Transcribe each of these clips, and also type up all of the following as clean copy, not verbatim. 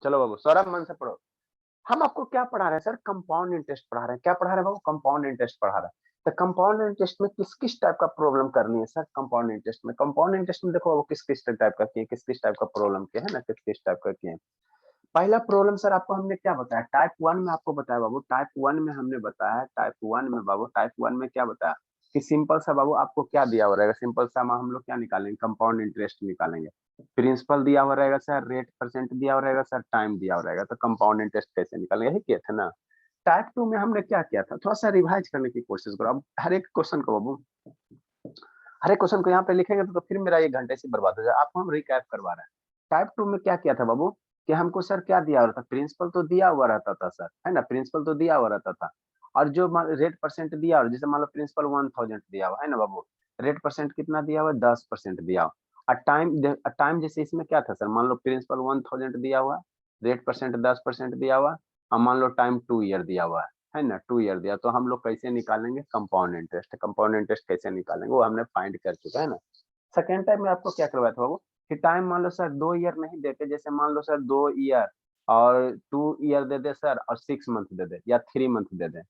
चलो बाबू सौरभ मन से पढ़ो। हम आपको क्या पढ़ा रहे हैं सर? कंपाउंड इंटरेस्ट पढ़ा रहे हैं। क्या पढ़ा रहे हैं बाबू? कंपाउंड इंटरेस्ट पढ़ा रहे हैं। तो कंपाउंड इंटरेस्ट में किस किस टाइप का प्रॉब्लम करनी है सर? कंपाउंड इंटरेस्ट में, कंपाउंड इंटरेस्ट में देखो वो किस किस टाइप का किए, किस किस टाइप का प्रॉब्लम किया है ना, किस किस टाइप का किए। पहला प्रॉब्लम सर आपको हमने क्या बताया? टाइप वन में आपको बताया बाबू, टाइप वन में हमने बताया, टाइप वन में बाबू, टाइप वन में क्या बताया कि सिंपल सा बाबू आपको क्या दिया हुआ रहेगा? सिंपल सा हम लोग क्या निकालेंगे? कंपाउंड इंटरेस्ट निकालेंगे। प्रिंसिपल दिया हुआ रहेगा सर, रेट परसेंट दिया हुआ रहेगा सर, टाइम दिया हुआ रहेगा। तो कंपाउंड इंटरेस्ट कैसे निकालेंगे? यही किए थे ना। टाइप टू में हमने क्या किया था? थोड़ा सा रिवाइज करने की कोशिश करो। अब हर एक क्वेश्चन को बाबू, हर एक क्वेश्चन को यहाँ पे लिखेंगे तो फिर मेरा 1 घंटे से बर्बाद हो जाए। आपको हम रिकैप करवा रहे हैं। टाइप टू में क्या किया था बाबू कि हमको सर क्या दिया हुआ था? प्रिंसिपल तो दिया हुआ रहता था सर, है ना, प्रिंसिपल तो दिया हुआ रहता था। और जो रेट परसेंट दिया, और जैसे मान लो प्रिंसिपल 1000 दिया हुआ है ना बाबू, रेट परसेंट कितना दिया हुआ? 10% दिया हुआ। और टाइम, टाइम जैसे इसमें क्या था सर? मान लो प्रिंसिपल 1000 दिया हुआ, रेट परसेंट 10% दिया हुआ, और मान लो टाइम 2 ईयर दिया हुआ है ना, 2 ईयर दिया। तो हम लोग कैसे निकालेंगे कंपाउंड इंटरेस्ट? कंपाउंड इंटरेस्ट कैसे निकालेंगे वो हमने फाइंड कर चुका है ना। सेकेंड टाइम में आपको क्या करवाया था बाबू कि टाइम मान लो सर 2 ईयर नहीं देते, जैसे मान लो सर 2 ईयर और 2 ईयर दे दे सर, और 6 मंथ दे दे, या 3 मंथ दे दे,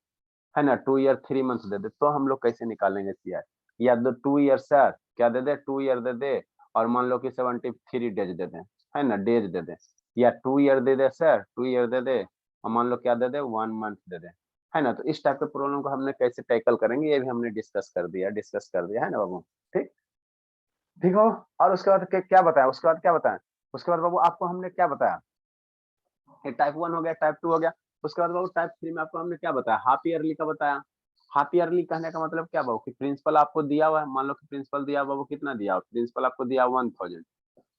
है ना, 2 ईयर 3 मंथ दे दे, तो हम लोग कैसे निकालेंगे सीआर? या 2 ईयर सर क्या दे दे? 2 ईयर दे दे, और मान लो कि 73 डेज दे दे, है ना, डेज दे दे। या 2 ईयर दे दे सर, 2 ईयर दे दे, और मान लो क्या दे दे? 1 मंथ दे दे, है ना। तो इस टाइप के प्रॉब्लम को हमने कैसे टैकल करेंगे ये भी हमने डिस्कस कर दिया है ना बाबू। ठीक, ठीक हो। और उसके बाद क्या बताया? उसके बाद क्या बताया? उसके बाद बाबू आपको हमने क्या बताया? टाइप वन हो गया, टाइप टू हो गया। उसके बाद बाबू टाइप थ्री में आपको हमने क्या बताया? हाफ ईयरली का बताया। हाफ ईयरली कहने का मतलब क्या बाबू कि प्रिंसिपल आपको दिया हुआ है, मान लो कि प्रिंसिपल दिया बाबू कितना दिया? प्रिंसिपल आपको दिया 1000,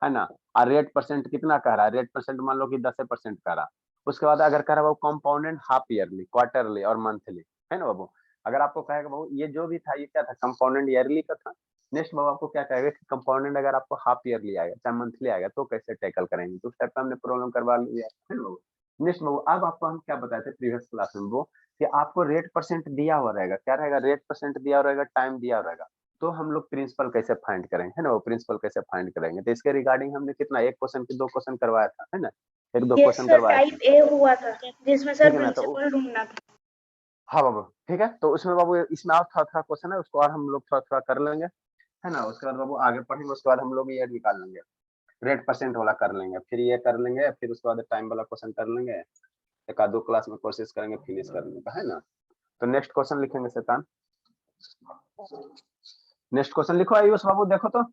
है ना, और रेट परसेंट कितना कह रहा है? रेट परसेंट मान लो कि 10% कह रहा। उसके बाद अगर कह रहा बाबू कंपाउंडेड हाफ ईयरली, क्वार्टरली और मंथली, है ना बाबू। अगर आपको कहेगा बाबू ये जो भी था ये क्या था? कंपाउंडेड ईयरली का था। नेक्स्ट बाबू आपको क्या कहेगा कि कंपाउंडेड अगर आपको हाफ ईयरली आएगा चाहे मंथली आएगा तो कैसे टैकल करेंगे? तो उस टाइप का हमने प्रॉब्लम करवा लिया है ना बाबू। नेक्स्ट बाबू अब आपको हम क्या बताए थे प्रीवियस क्लास में वो कि आपको रेट परसेंट दिया हुआ रहेगा, क्या रहेगा? रेट परसेंट दिया हुआ रहेगा, टाइम दिया हुआ रहेगा। तो हम लोग प्रिंसिपल कैसे फाइंड करेंगे, है ना, वो प्रिंसिपल कैसे फाइंड करेंगे? तो इसके रिगार्डिंग हमने कितना, एक क्वेश्चन की 2 क्वेश्चन करवाया था, है ना, 1-2 यस क्वेश्चन सर, करवाए थे, टाइप ए हुआ था जिसमें ठीक सर है ना। तो प्रिंसिपल ढूंढना था। हाँ बाबू, ठीक है। तो उसमें बाबू इसमें और थोड़ा थोड़ा क्वेश्चन है, उसको और हम लोग थोड़ा थोड़ा कर लेंगे, है ना। उसके बाद बाबू आगे पढ़ेंगे, उसके बाद हम लोग ये निकाल लेंगे, रेट परसेंट वाला कर लेंगे, फिर ये कर लेंगे, फिर उसके बाद टाइम वाला क्वेश्चन कर लेंगे। एक आध 2 क्लास में कोशिश करेंगे फिनिश करने का, है ना। तो नेक्स्ट क्वेश्चन लिखेंगे शैतान। नेक्स्ट क्वेश्चन लिखो आयुष बाबू, देखो तो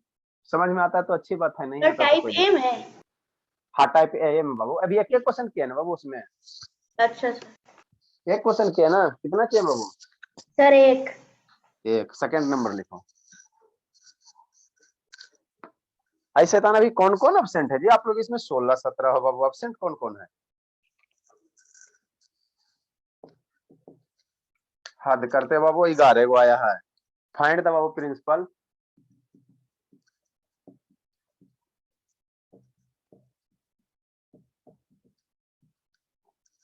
समझ में आता है तो अच्छी बात है, नहीं सर आता तो टाइप कोई ए दिक्कत। में है। हाँ टाइप ए में बाबू, अभी एक एक क्वेश्चन किया ना बाबू उसमें, अच्छा सर। एक क्वेश्चन किया ना, कितना किया बाबू? सर एक। एक। सेकंड नंबर लिखो। ऐसे था ना, अभी कौन कौन एब्सेंट है जी आप लोग इसमें? 16-17 हो बाबू, एब्सेंट कौन कौन है? हद करते बाबू, 11 को आया है। फाइंड द बाबू प्रिंसिपल।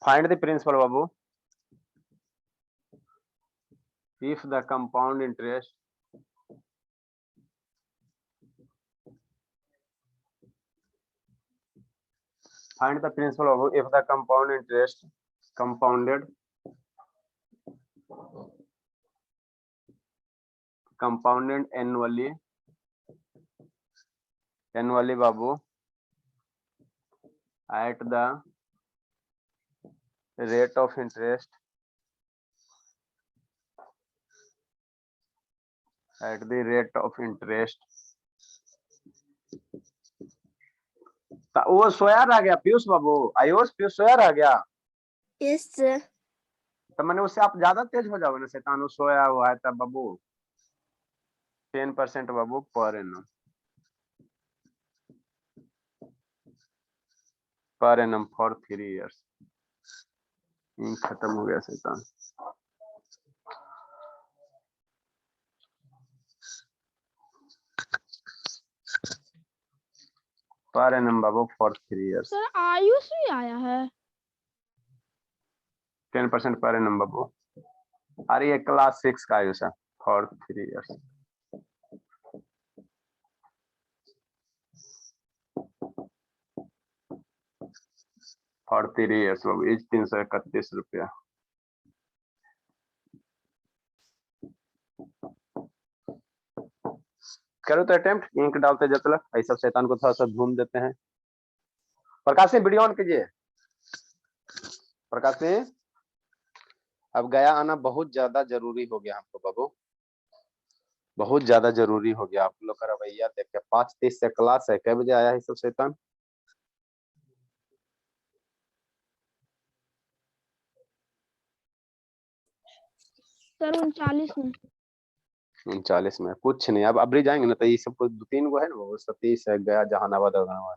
फाइंड द प्रिंसिपल बाबू if the compound interest find the principal babu if the compound interest compounded annually babu at the rate of interest वो सोया रह गया पीयूष बाबू, आयुष पीयूष सोया रह गया। Yes sir. तो मैंने उससे आप ज्यादा तेज हो जाओगे ना शैतान, वो सोया हुआ है तब बाबू। 10% बाबू पर एनम फॉर 3 इयर्स। खत्म हो गया शैतान। Per annum Babu for 3 years. Sir Ayush भी आया है। 10% पर एनम बाबू। अरे ये क्लास 6 का आयुष है, फॉर 3 इयर्स। 43 ईयर्स बाबू, एज 331 रुपया। करो तो अटेम्प्ट, इंक डालते जब तक ऐसा शैतान को थोड़ा सा ढूंढ देते हैं। प्रकाश सिंह वीडियो ऑन कीजिए। प्रकाश सिंह, अब गया आना बहुत ज्यादा जरूरी हो गया हमको बाबू, बहुत ज्यादा जरूरी हो गया। आप लोग का रवैया देख के 5:30 से क्लास है, कै बजे आया है सब शैतान? सर 39 में। 39 में कुछ नहीं। अब अबरी जाएंगे ना तो ये सब कुछ 2-3 गो है ना वो, सतीश है, गया, जहानाबाद वगैरह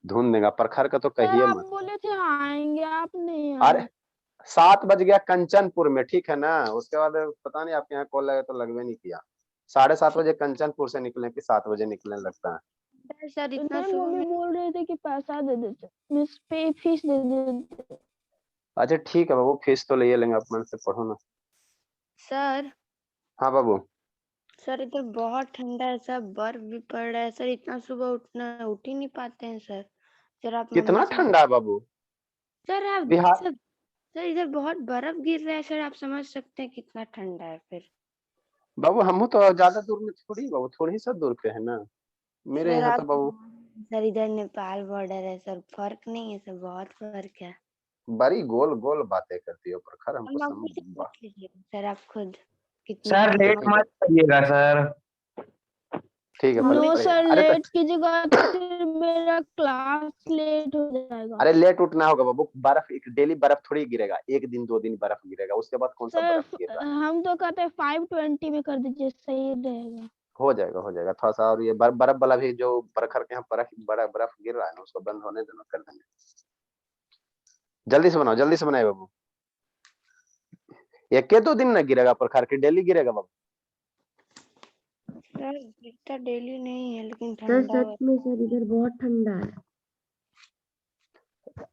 ढूंढ देगा। प्रखर का तो सर कहिए आप मत। बोले थे आएंगे, आप नहीं अरे आए। 7 बज गया कंचनपुर में, ठीक है ना। उसके बाद पता नहीं आपके यहाँ कॉल लगे तो लगवे नहीं किया। 7:30 बजे कंचनपुर से निकले कि 7 बजे निकलने लगता है? सर इतना नहीं, सुबह मम्मी में बोल रहे थे कि पैसा दे देते, मिस पे फीस दे देते। अच्छा ठीक है बाबू, फीस तो ले लेंगे, आप मन से पढ़ो ना। सर। हाँ बाबू। सर इधर बहुत ठंडा है सर, बर्फ भी पड़ रहा है सर, इतना सुबह उठ ही नहीं पाते हैं सर। सर आप कितना मम्मी से ठंडा है बाबू? सर आप बिहार सर इधर बहुत बर्फ गिर रहा है सर, आप समझ सकते हैं कितना ठंडा है फिर। बाबू, हम तो ज्यादा दूर में थोड़ी बाबू, थोड़ी सा दूर पे है ना मेरे सर यहाँ तो आप बाबू। सर इधर नेपाल बॉर्डर है सर, फर्क नहीं है सर, बहुत फर्क है। बड़ी गोल गोल बातें करती हो प्रखर, हमको हम मम्मी से समझ। पूछ लीजिए सर आप खुद कितना सर अच्छा लेट ठीक है, मत करिएगा सर। ठीक है नो पढ़िए। सर, अरे तो लेट कीजिएगा तो फिर मेरा क्लास लेट हो जाएगा। अरे लेट उठना होगा बाबू, बर्फ डेली बर्फ थोड़ी गिरेगा, 1 दिन 2 दिन बर्फ गिरेगा, उसके बाद कौन सा सर बर्फ गिर रहा है? हम तो कहते हैं 5:20 में कर दीजिए, सही रहेगा। हो जाएगा हो जाएगा थोड़ा सा। और ये बर्फ वाला भी जो प्रखर के यहाँ बर्फ गिर रहा है ना, उसको बंद होने देना, कर देंगे। जल्दी से बनाओ, जल्दी से बनाए बाबू। 1-2 दिन ना गिरेगा प्रखर के, डेली गिरेगा बाबू। सर इतना डेली नहीं है लेकिन सर ठंडा सच में सर इधर बहुत ठंडा है।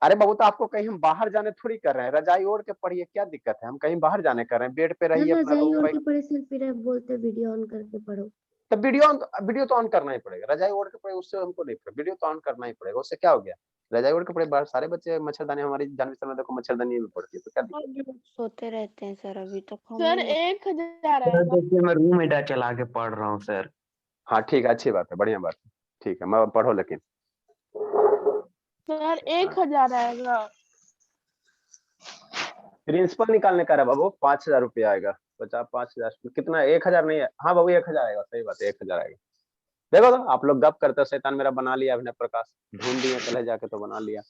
अरे बाबू, तो आपको कहीं हम बाहर जाने थोड़ी कर रहे हैं, रजाई ओढ़ के पढ़िए, क्या दिक्कत है? हम कहीं बाहर जाने कर रहे हैं, बेड पे सर रहिए अपना रजाई रूम ओढ़ पे। के पड़े सर, फिर आप बोलते वीडियो ऑन करके पढ़ो। तो वीडियो तो ऑन करना ही पड़ेगा। रजाई ओढ़ के पड़े उससे हमको नहीं पड़ेगा, वीडियो तो ऑन करना ही पड़ेगा। उससे क्या हो गया? रजाई ओढ़ के पड़े बाहर सारे बच्चे मच्छरदानी, हमारी जानवी में देखो मच्छरदानी में पड़ती है, तो क्या दिक्कत? और लोग सोते रहते हैं सर, अभी तक हम सर नहीं 1000 सर आएगा। देखिए मैं रूम एडा चला के पढ़ रहा हूँ सर। हाँ ठीक है, अच्छी बात है, बढ़िया बात है, ठीक है। मैं पढ़ो लेकिन। सर 1000 आएगा। प्रिंसिपल निकालने का है बाबू, 5,000 रुपया आएगा। 50-5,000 कितना? 1,000 नहीं है, हाँ बाबू 1,000 आएगा, सही बात है, 1,000 आएगा। देखो तो आप लोग गप करते हो, शैतान मेरा बना लिया अभिनय प्रकाश, ढूंढ दिए पहले जाके तो बना लिया।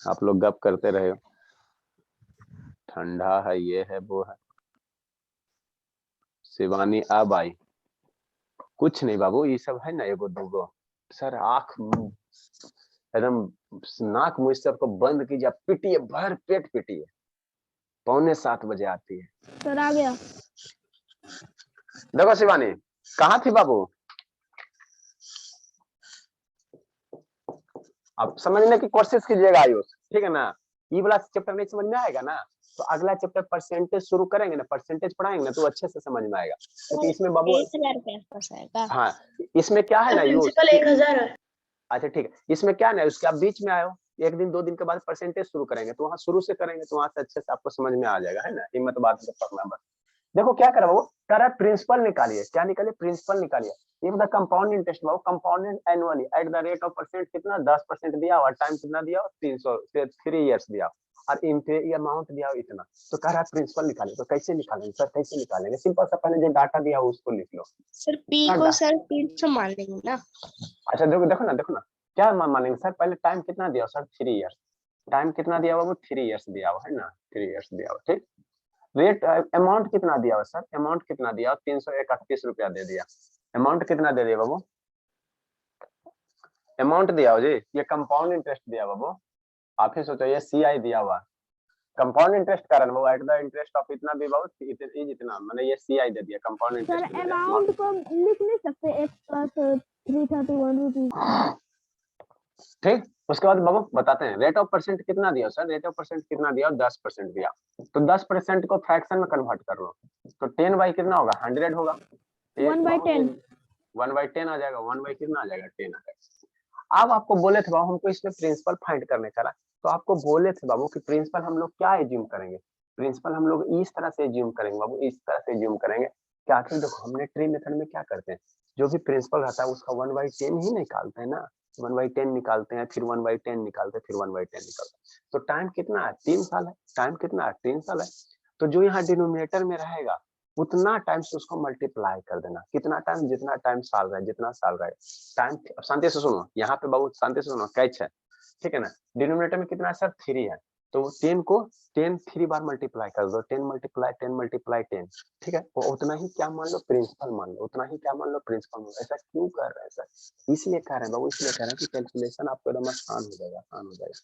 आप लोग गप करते रहे हो, ठंडा है, ये है वो है। शिवानी अब आई। कुछ नहीं बाबू, ये सब है ना, एगो दूगो। सर आंख एकदम नाक मुझ सबको बंद कीजिए, पिटिए, भर पेट पिटिए। 6:45 बजे आती है। सर आ गया। देखो शिवानी, कहाँ थी बाबू? आप समझने की कोशिश कीजिएगा आयुष, ठीक है ना। ये वाला चैप्टर नहीं समझ में आएगा ना, तो अगला चैप्टर परसेंटेज शुरू करेंगे ना, परसेंटेज पढ़ाएंगे ना, तो अच्छे से समझ में आएगा। क्योंकि इसमें बाबू 1000 के आसपास आएगा। हाँ, इसमें क्या है ना यूज, प्रिंसिपल 1000 है। अच्छा ठीक है, इसमें क्या ना, उसके आप बीच में आयो, 1 दिन 2 दिन के बाद परसेंटेज शुरू करेंगे, तो वहां शुरू से करेंगे, तो वहां से अच्छे से आपको समझ में आ जाएगा, है ना। हिम्मत बात से पढ़ना बस। देखो क्या करा वो, कह रहा प्रिंसिपल निकालिए। क्या निकालिए? प्रिंसिपल निकालिए। ये बता compound interest Babu, compound annually at the rate of percent कितना, 10% दिया हुआ, टाइम कितना दिया हुआ, 3 इयर्स दिया, और ये अमाउंट दिया हुआ इतना। तो कह रहा प्रिंसिपल निकालिए। तो कैसे निकालेंगे सर, कैसे निकालेंगे? सिंपल सा, पहले जो डाटा दिया हो उसको लिख लो। सर पी को सर 300 मान लेंगे ना। अच्छा देखो देखो ना क्या मानेंगे सर, पहले टाइम कितना दिया सर, 3 इयर्स। टाइम कितना दिया हुआ? वो 3 इयर्स दिया हुआ है ना, 3 इयर्स दिया हुआ, ठीक। रेट अमाउंट कितना दिया हुआ सर? अमाउंट कितना दिया? 331 रुपया दे दिया। अमाउंट कितना दे दिया बाबू? अमाउंट दिया हो जी, ये कंपाउंड इंटरेस्ट दिया बाबू। आप ही सोचो, ये CI दिया हुआ कंपाउंड इंटरेस्ट कारण वो एट द इंटरेस्ट ऑफ इतना भी बहुत इतना, मैंने ये CI दे दिया, कंपाउंड सर इंटरेस्ट। अमाउंट को लिख नहीं सकते, x + 331 रुपीज, ठीक। उसके बाद बाबू बताते हैं रेट ऑफ परसेंट कितना दिया सर, रेट ऑफ परसेंट कितना दिया? 10% दिया। तो 10% को फ्रैक्शन में कन्वर्ट कर लो, तो 10 बाई कितना होगा? 100 होगा। 1/10। 1/10 आ जाएगा, 1 बाई कितना आ जाएगा? 10 आ जाएगा। अब आपको बोले थे बाबू हमको इसमें प्रिंसिपल फाइंड करने का, तो आपको बोले थे बाबू कि प्रिंसिपल हम लोग क्या एज्यूम करेंगे, प्रिंसिपल हम लोग इस तरह से एज्यूम करेंगे बाबू, इस तरह से एज्यूम करेंगे क्या, कि देखो हमने ट्री मेथड में क्या करते हैं, जो भी प्रिंसिपल रहता है उसका 1/10 ही निकालते हैं ना, 1/10 निकालते हैं, फिर 1/10 निकालते हैं, फिर 1/10 निकालते हैं। तो टाइम कितना है, 3 साल है, टाइम कितना है, 3 साल है। तो जो यहाँ डिनोमिनेटर में रहेगा उतना टाइम से उसको मल्टीप्लाई कर देना, कितना टाइम, जितना टाइम साल रहे, जितना साल रहे टाइम। शांति से सुनो, यहाँ पे बहुत शांति से सुनो, कैच है, ठीक है ना। डिनोमिनेटर में कितना है सर, 3 है, तो 10 को 10 3 बार मल्टीप्लाई कर दो, 10 मल्टीप्लाई 10 मल्टीप्लाई 10, ठीक है। वो उतना ही क्या मान लो प्रिंसिपल मान लो, उतना ही क्या मान लो प्रिंसिपल मान लो। ऐसा क्यों कर रहे हैं सर, इसलिए कह रहे हैं बाबू, इसलिए कह रहे हैं कि कैलकुलेशन आपको एकदम आसान हो जाएगा, आसान हो जाएगा।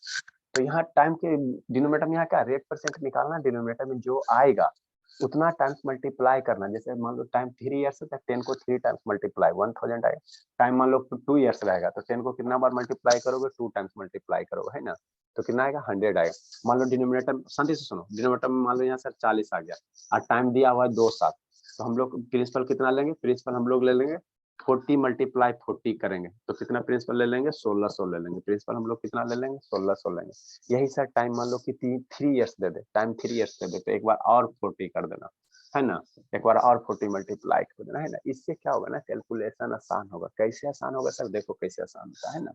तो यहाँ टाइम के डिनोमिनेटर में यहाँ क्या रेट परसेंट निकालना, डिनोमिनेटर में जो आएगा उतना टाइम्स मल्टीप्लाई करना। जैसे मान लो टाइम 3 इयर्स है, 10 को 3 टाइम्स मल्टीप्लाई 1000 आएगा। टाइम मान लो 2 इयर्स रहेगा, तो 10 को कितना बार मल्टीप्लाई करोगे, 2 टाइम्स मल्टीप्लाई करोगे, है ना, तो कितना आएगा, 100 आएगा। मान लो डिनोमिनेटर, शांति से सुनो, डिनोमिनेटर में मान लो यहाँ सर 40 आ गया और टाइम दिया हुआ है 2 साल, तो हम लोग प्रिंसिपल कितना लेंगे, प्रिंसिपल हम लोग ले लेंगे 40 मल्टीप्लाई 40 करेंगे, तो कितना प्रिंसिपल ले लेंगे, 1600 ले लेंगे। प्रिंसिपल हम लोग कितना ले लेंगे, 1600 लेंगे। यही सर टाइम मान लो कि 3 इयर्स दे दे, टाइम 3 इयर्स दे दे, तो एक बार और 40 कर देना, है ना, एक बार और 40 मल्टीप्लाई कर देना, है ना। इससे क्या होगा ना, कैलकुलेशन आसान होगा। कैसे आसान होगा सर, देखो कैसे आसान होता है ना,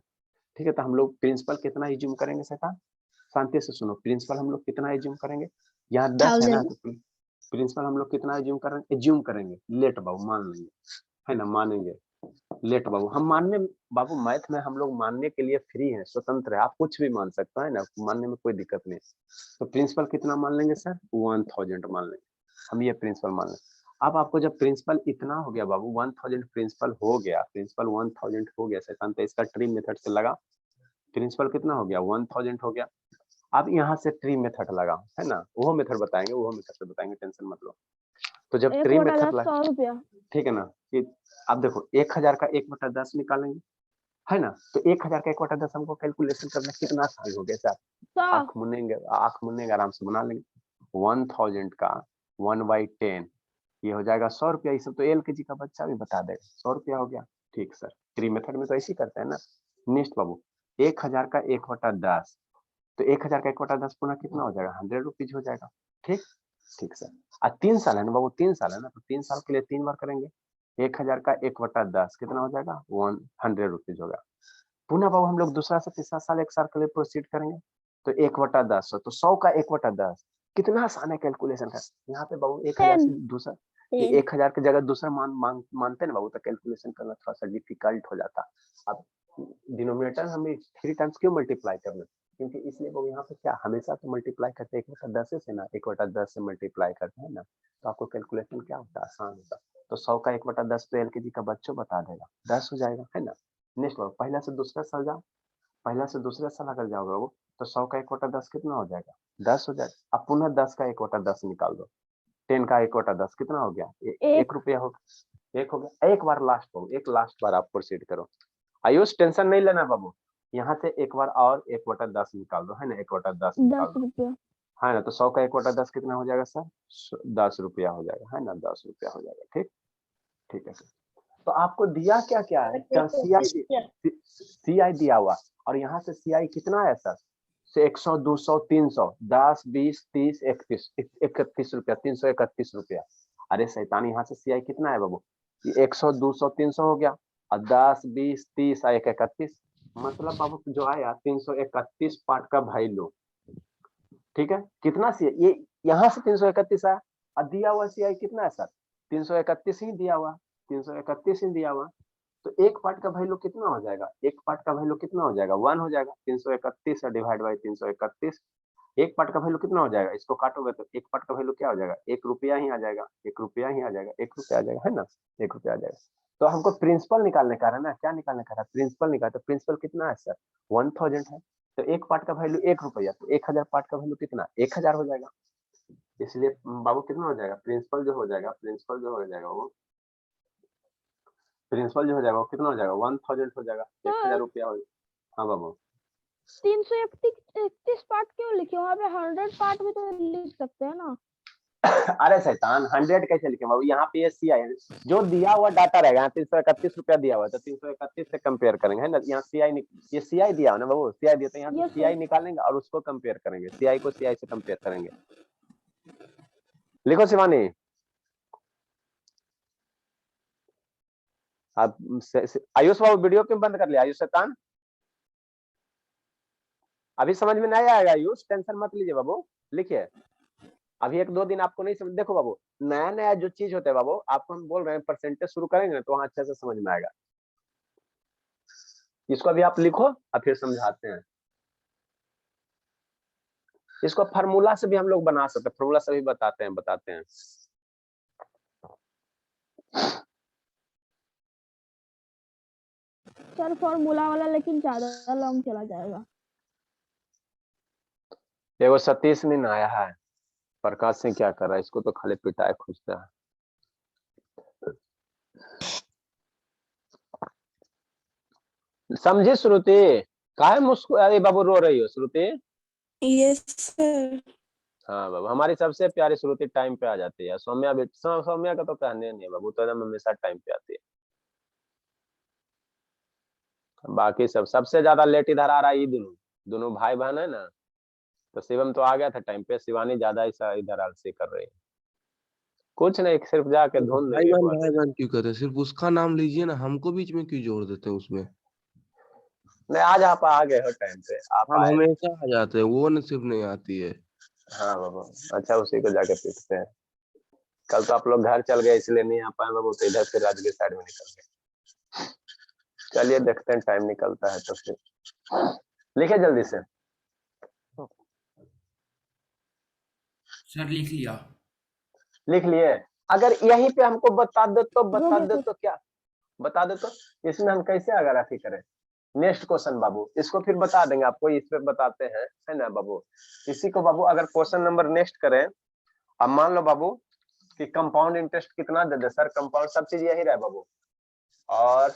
ठीक है। तो हम लोग प्रिंसिपल कितना एज्यूम करेंगे सर, शांति से सुनो, प्रिंसिपल हम लोग कितना एज्यूम करेंगे, यहाँ 10 है ना, तो प्रिंसिपल हम लोग कितना एज्यूम करेंगे, एज्यूम करेंगे, लेट बाबू मान लेंगे, है ना, मानेंगे लेट बाबू। हम मानने बाबू, मैथ में हम लोग मानने के लिए फ्री है, स्वतंत्र है, आप कुछ भी मान सकते हैं ना, मानने में कोई दिक्कत नहीं। तो प्रिंसिपल कितना मान लेंगे सर, 1000 मान लेंगे, हम ये प्रिंसिपल मान लेंगे। अब आपको जब प्रिंसिपल इतना हो गया बाबू, 1000 प्रिंसिपल हो गया, प्रिंसिपल 1000 हो गया सर, तो इसका ट्री मेथड से लगा, प्रिंसिपल कितना हो गया, 1000 हो गया। अब यहाँ से ट्री मेथड लगा, है ना, वो मेथड बताएंगे, वो मेथड से बताएंगे, टेंशन मत लो। तो जब ट्री मेथड लगा, 1/10 100 रुपया। ठीक है ना, कि अब देखो 1000 का 1/10 निकालेंगे, है ना, तो 1000 का 1/10 हमको कैलकुलेशन करना कितना आसान हो गया सर, 100 आंख मुनेंगे आराम से बना लेंगे। 1000 का 1/10 ये हो जाएगा 100 रुपया। ये सब तो LKG का बच्चा भी बता देगा, 100 रुपया हो गया, ठीक सर। ट्री मेथड में तो ऐसे ही करते हैं ना। नेक्स्ट बाबू, 1000 का 1/10, तो 1000 का 1/10 पुनः कितना हो जाएगा, 100 रुपीज हो जाएगा, ठीक, ठीक सर। आज 3 साल है ना बाबू, 3 साल है ना, तो 3 साल के लिए 3 बार करेंगे। 1000 का 1/10 कितना हो जाएगा, 100 रुपीज होगा। पुनः बाबू हम लोग दूसरा से तीसरा साल 1 साल के लिए प्रोसीड करेंगे, तो 1/10, तो 100 का 1/10 कितना आसान है कैलकुलेशन का। यहाँ पे बाबू 1000 से दूसरा, 1000 की जगह दूसरा मानते ना बाबू, तो कैलकुलेशन करना थोड़ा सा डिफिकल्ट हो जाता। अब डिनोमिनेटर हमें 3 टाइम्स क्यों मल्टीप्लाई करना, क्योंकि इसलिए वो यहाँ पे क्या हमेशा तो मल्टीप्लाई करते हैं 1/10 से ना, 1/10 से मल्टीप्लाई करते हैं ना, तो आपको कैलकुलेशन क्या होता है, आसान होता। तो 100 का 1/10 तो LKG का बच्चों बता देगा, 10 हो जाएगा, है ना। नेक्स्ट बार पहला से दूसरा साल जाओ, पहला से दूसरा साल अगर जाओगे वो, तो 100 का 1/10 कितना हो जाएगा, 10 हो जाएगा। अब पुनः 10 का 1/10 निकाल दो, 10 का 1/10 कितना हो गया, 1 रुपया हो गया, 1 हो गया। एक बार लास्ट हो, एक लास्ट बार आप प्रोसीड करो, आयुष टेंशन नहीं लेना बाबू, यहाँ से एक बार और 1/10 निकाल दो, है ना, 1/10 निकाल 10 दो, रुपया। है ना। तो 100 का 1/10 कितना हो जाएगा सर, 10 रुपया हो जाएगा, है ना, 10 रुपया हो जाएगा, ठीक, ठीक है सर। तो आपको दिया क्या क्या है, CI दिया हुआ, और यहाँ से CI कितना है सर, से 100 200 300 10 20 30 31 31 रुपया, 331 रुपया। अरे शैतान, यहाँ से CI कितना है बाबू, ये 100 200 300 हो गया, और 10 20 30 और 31, मतलब बाबू जो आया 331 पार्ट का वैल्यू, ठीक है। कितना CI, ये यहाँ से 331 आया, और दिया हुआ CI कितना है सर, 331 ही दिया हुआ, 331 ही दिया हुआ। तो एक पार्ट का वैल्यू कितना हो जाएगा, एक पार्ट का वैल्यू कितना हो जाएगा, 1 हो जाएगा। 331 डिवाइड बाई 331, एक पार्ट का वैल्यू कितना हो जाएगा, इसको काटोगे तो एक पार्ट का वैल्यू क्या हो जाएगा, 1 रुपया ही आ जाएगा, 1 रुपया ही आ जाएगा, 1 रुपया आ जाएगा, है ना, 1 रुपया आ जाएगा। तो हमको प्रिंसिपल निकालने का है ना, क्या निकालने का है, प्रिंसिपल निकाल। तो प्रिंसिपल कितना है सर, 1000 है, तो एक पार्ट का वैल्यू 1 रुपया, तो 1000 पार्ट का वैल्यू कितना, 1000 हो जाएगा। इसलिए बाबू कितना हो जाएगा, प्रिंसिपल जो हो जाएगा, प्रिंसिपल जो हो जाएगा वो, प्रिंसिपल जो हो जाएगा वो कितना हो जाएगा, 1000 हो जाएगा, 1000 रुपया हो। हाँ बाबू, 331 पार्ट क्यों लिखे, वहाँ पे 100 पार्ट भी तो लिख सकते हैं ना। अरे शैतान 100 कैसे लिखे बाबू, यहाँ पे ये CI है, जो दिया हुआ डाटा रहेगा, यहाँ 331 रुपया दिया हुआ है तो 331 से कंपेयर करेंगे, है ना। यहाँ ये CI दिया हुआ ना बाबू, CI दिया तो यहाँ Yes, CI निकालेंगे और उसको कंपेयर करेंगे, CI को CI से कंपेयर करेंगे। लिखो शिवानी। आप आयुष बाबू वीडियो क्यों बंद कर लिया आयुष शैतान? अभी समझ में नहीं आएगा आयुष, टेंशन मत लीजिए बाबू, लिखिए। अभी 1-2 दिन आपको नहीं समझ, देखो बाबू नया नया जो चीज होता है बाबू, आपको हम बोल रहे हैं परसेंटेज शुरू करेंगे ना तो वहां अच्छे से समझ में आएगा। इसको अभी आप लिखो और फिर समझाते हैं। इसको फार्मूला से भी हम लोग बना सकते हैं, फार्मूला से भी बताते हैं। सर फॉर्मूला वाला लेकिन ज्यादा लॉन्ग चला जाएगा। देखो सतीश ने आया है, प्रकाश सिंह क्या कर रहा है, इसको तो खाली पिटाई खोजता है। समझे श्रुति? काहे अरे बाबू रो रही हो श्रुति? Yes sir. हाँ बाबू, हमारी सबसे प्यारी श्रुति टाइम पे आ जाती है। सौम्या का तो कहने नहीं है बाबू, तो एकदम हमेशा टाइम पे आती है। बाकी सबसे ज्यादा लेट इधर आ रहा है, ये दोनों भाई बहन है ना, तो शिवम तो आ गया था टाइम पे, शिवानी ज्यादा ऐसा इधर आलसी कर रही है। कुछ नहीं, सिर्फ जाके ढूंढ भाई लेंगे। बहन क्यों कहते हैं, सिर्फ उसका नाम लीजिए ना, हमको बीच में क्यों जोड़ देते हैं उसमें? नहीं, आज आप आ गए हो टाइम पे, आप हम आए। हमेशा आ जाते हैं, वो नसीब नहीं आती है। हाँ बाबू, अच्छा उसी को जाके पीटते हैं। कल तो आप लोग घर चल गए इसलिए नहीं आ पाए बाबू, तो इधर से राजगीर साइड में निकल गए। चलिए देखते हैं, टाइम निकलता है तो फिर लिखे जल्दी से। सर लिख लिया। लिख लिए? अगर यहीं पे हमको बता दो तो क्या बता दो तो इसमें हम कैसे अगर करें। नेक्स्ट क्वेश्चन बाबू, इसको फिर बता देंगे आपको, इस पे बताते हैं, है ना बाबू। इसी को बाबू अगर क्वेश्चन नंबर नेक्स्ट करें, अब मान लो बाबू कि कंपाउंड इंटरेस्ट कितना दे दे सर, कंपाउंड सब चीज यही रहे बाबू, और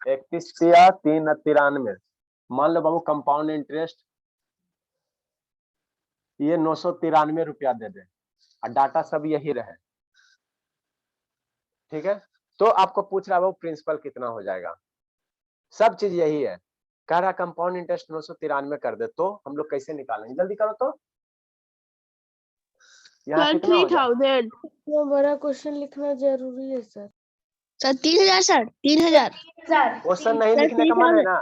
31 या 393, मान लो बाबू कंपाउंड इंटरेस्ट ये 993 रुपया दे दे और डाटा सब यही रहे, ठीक है। तो आपको पूछ रहा है वो प्रिंसिपल कितना हो जाएगा, सब चीज यही है। कह रहा कंपाउंड इंटरेस्ट 993 कर दे, तो हम लोग कैसे निकालेंगे, जल्दी करो तो। यहाँ कितना हो जाएगा? इतना बड़ा क्वेश्चन लिखना जरूरी है सर? Sir 3000 sir 3000। क्वेश्चन नहीं लिखने का मन है ना?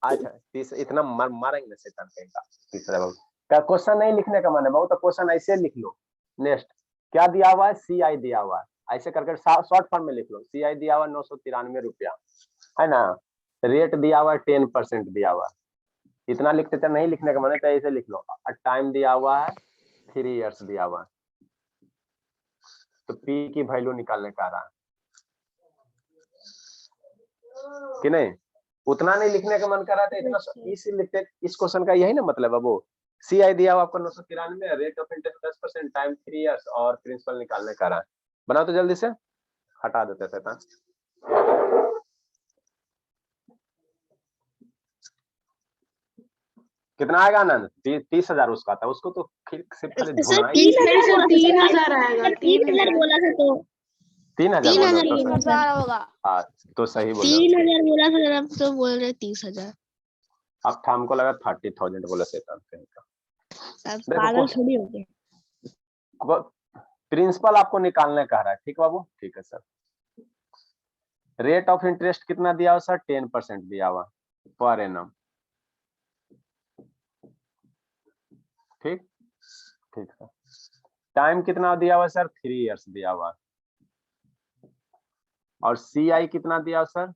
अच्छा 30 इतना मारेंगे ना शैतान कहेगा। तीसरा बाबू क्या क्वेश्चन नहीं लिखने का मन है बाबू, तो क्वेश्चन ऐसे लिख लो। नेक्स्ट क्या दिया हुआ है, CI दिया हुआ है, ऐसे करके शॉर्ट फॉर्म में लिख लो। CI दिया हुआ 993 रुपया, है ना। रेट दिया हुआ है 10% दिया हुआ है, इतना लिखते थे, नहीं लिखने का मन है तो ऐसे लिख लो। टाइम दिया हुआ है 3 इयर्स दिया हुआ है, तो P की वैल्यू निकालने का रहा कि नहीं, उतना नहीं लिखने का मन कर रहा था, इतना इसी लिखते। इस क्वेश्चन का यही ना मतलब है वो। CI दिया हुआ आपको 993, rate of interest 10%, time 3 years और प्रिंसिपल निकालने का रहा। बनाओ तो जल्दी से, हटा देते थे। कितना आएगा आनंद? 30,000 उसका था, उसको तो फिर से पहले ढूंढना है। 3000 आएगा। 3000 बोला था तो 3000 होगा। हाँ तो सही बोल 3000 बोला था जरा, तो बोल रहे 30,000। अब था हमको लगा 30,000 बोला शैतान कहीं का। पागल थोड़ी हो गए। प्रिंसिपल आपको निकालने कह रहा है, ठीक बाबू, ठीक है सर। रेट ऑफ इंटरेस्ट कितना दिया हुआ सर? 10% दिया हुआ पर एनम, ठीक ठीक है। टाइम कितना दिया हुआ सर? 3 इयर्स दिया हुआ, और CI कितना दिया सर?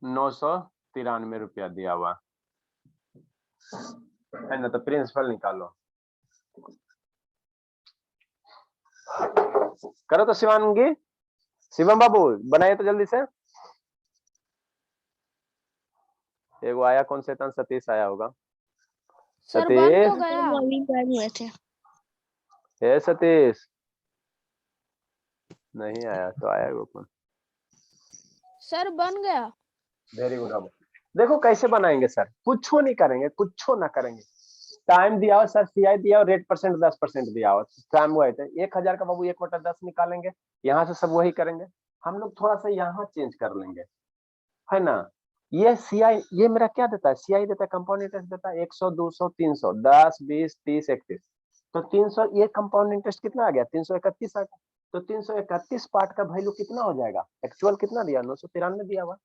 993 रुपया दिया हुआ, है ना। तो प्रिंसिपल निकालो, करो तो शिवानगी। शिवम बाबू बनाइए तो जल्दी से। एगो आया कौन शैतान? सतीश आया होगा। सर बन तो सतीश, गया। वो अभी कर हुए थे। हे सतीश, नहीं आया तो आया वो कौन? सर बन गया। Very good. अब देखो कैसे बनाएंगे सर, कुछ नहीं करेंगे, कुछ ना करेंगे, टाइम दिया हो सर, सीआई दिया हो, रेट परसेंट 10% दिया हो, टाइम हुआ है 1000 का बाबू 1/10 निकालेंगे, यहाँ से सब वही करेंगे। हम लोग थोड़ा सा यहाँ चेंज कर लेंगे, है ना। ये सीआई ये मेरा क्या देता है, सीआई देता है कंपाउंड इंटरेस्ट देता है 100 200 300 10 20 30 31। तो 300 ये कंपाउंड इंटरेस्ट कितना आ गया, 331 आ गया। तो 331 पार्ट का वैल्यू कितना हो जाएगा, एक्चुअल कितना दिया 993 दिया हुआ।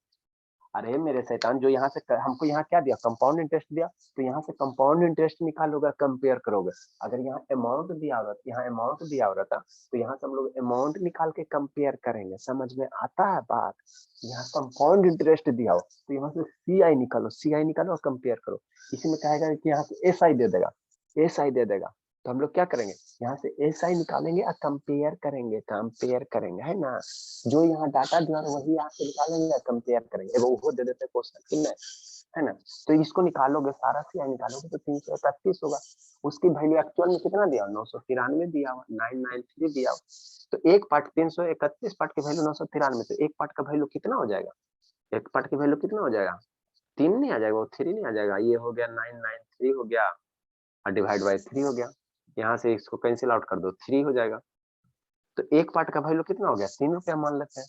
अरे मेरे शैतान, जो यहाँ से हमको यहाँ क्या दिया, कंपाउंड इंटरेस्ट दिया, तो यहाँ से कंपाउंड इंटरेस्ट निकालोगे, कंपेयर करोगे। अगर यहाँ अमाउंट दिया हो रहा, यहाँ अमाउंट दिया हो रहा था, तो यहाँ से हम लोग अमाउंट निकाल के कंपेयर करेंगे। समझ में आता है बात। यहाँ कंपाउंड इंटरेस्ट दिया हो तो यहाँ से सीआई निकालो, सीआई निकालो और कंपेयर करो। इसी में कहेगा कि यहाँ से एसआई दे देगा, एसआई दे देगा। तो हम लोग क्या करेंगे, यहाँ से एसआई निकालेंगे और कंपेयर करेंगे, कंपेयर करेंगे, है ना। जो यहाँ डाटा दिया वही यहाँ से निकालेंगे, कंपेयर करेंगे। वो दे देते क्वेश्चन, है ना। तो इसको निकालोगे, सारा सीआई निकालोगे तो 331 होगा। उसकी वैल्यू एक्चुअल में कितना दिया, 993 दिया हुआ, 993 दिया हुआ। तो एक पार्ट 331 पार्ट की वैल्यू 993, तो एक पार्ट का वैल्यू कितना हो जाएगा, एक पार्ट की वैल्यू कितना हो जाएगा, 3 नहीं आ जाएगा, वो 3 नहीं आ जाएगा। ये हो गया 993 हो गया और डिवाइड बाय 3 हो गया। यहाँ से इसको कैंसिल आउट कर दो, 3 हो जाएगा। तो एक पार्ट का वैल्यू कितना हो गया, 3 रुपया मान लेते हैं।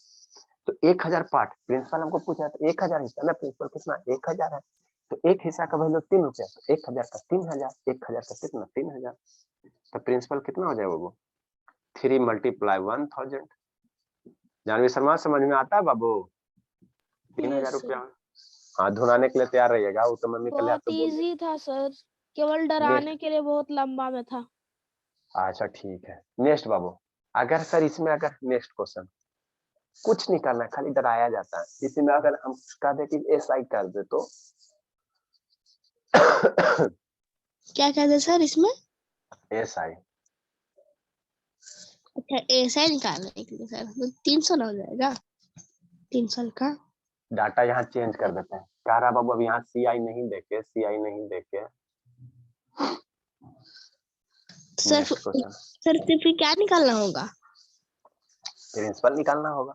तो 1000 पार्ट प्रिंसिपल हमको पूछा तो 1000 हिस्सा ना, प्रिंसिपल कितना 1000 है, तो एक हिस्सा का वैल्यू 3 रुपया, तो 1000 का 3000, 1000 का कितना 3000। तो प्रिंसिपल कितना हो जाएगा वो, 3 × 1000। जानवी शर्मा समझ में आता है बाबू, 3000 रुपया। हाथ धुनाने के लिए तैयार रहिएगा, वो तो मम्मी कल बहुत इजी था सर, केवल डराने के लिए बहुत लंबा में था। अच्छा ठीक है, नेक्स्ट बाबू। अगर सर इसमें अगर नेक्स्ट क्वेश्चन कुछ नहीं करना है, खाली डराया जाता है। इसमें अगर हम कह दे कि एसआई कर दे तो क्या कहते सर इसमें? एसआई, अच्छा ऐसा ही निकालने के लिए सर, तो 300 ना हो जाएगा, 300 का। डाटा यहाँ चेंज कर देते हैं। कह रहा बाबू अब यहाँ सीआई नहीं देके, सीआई नहीं देके सर नेक्स्ट क्वेश्चन सर फिर क्या निकालना होगा? प्रिंसिपल निकालना होगा।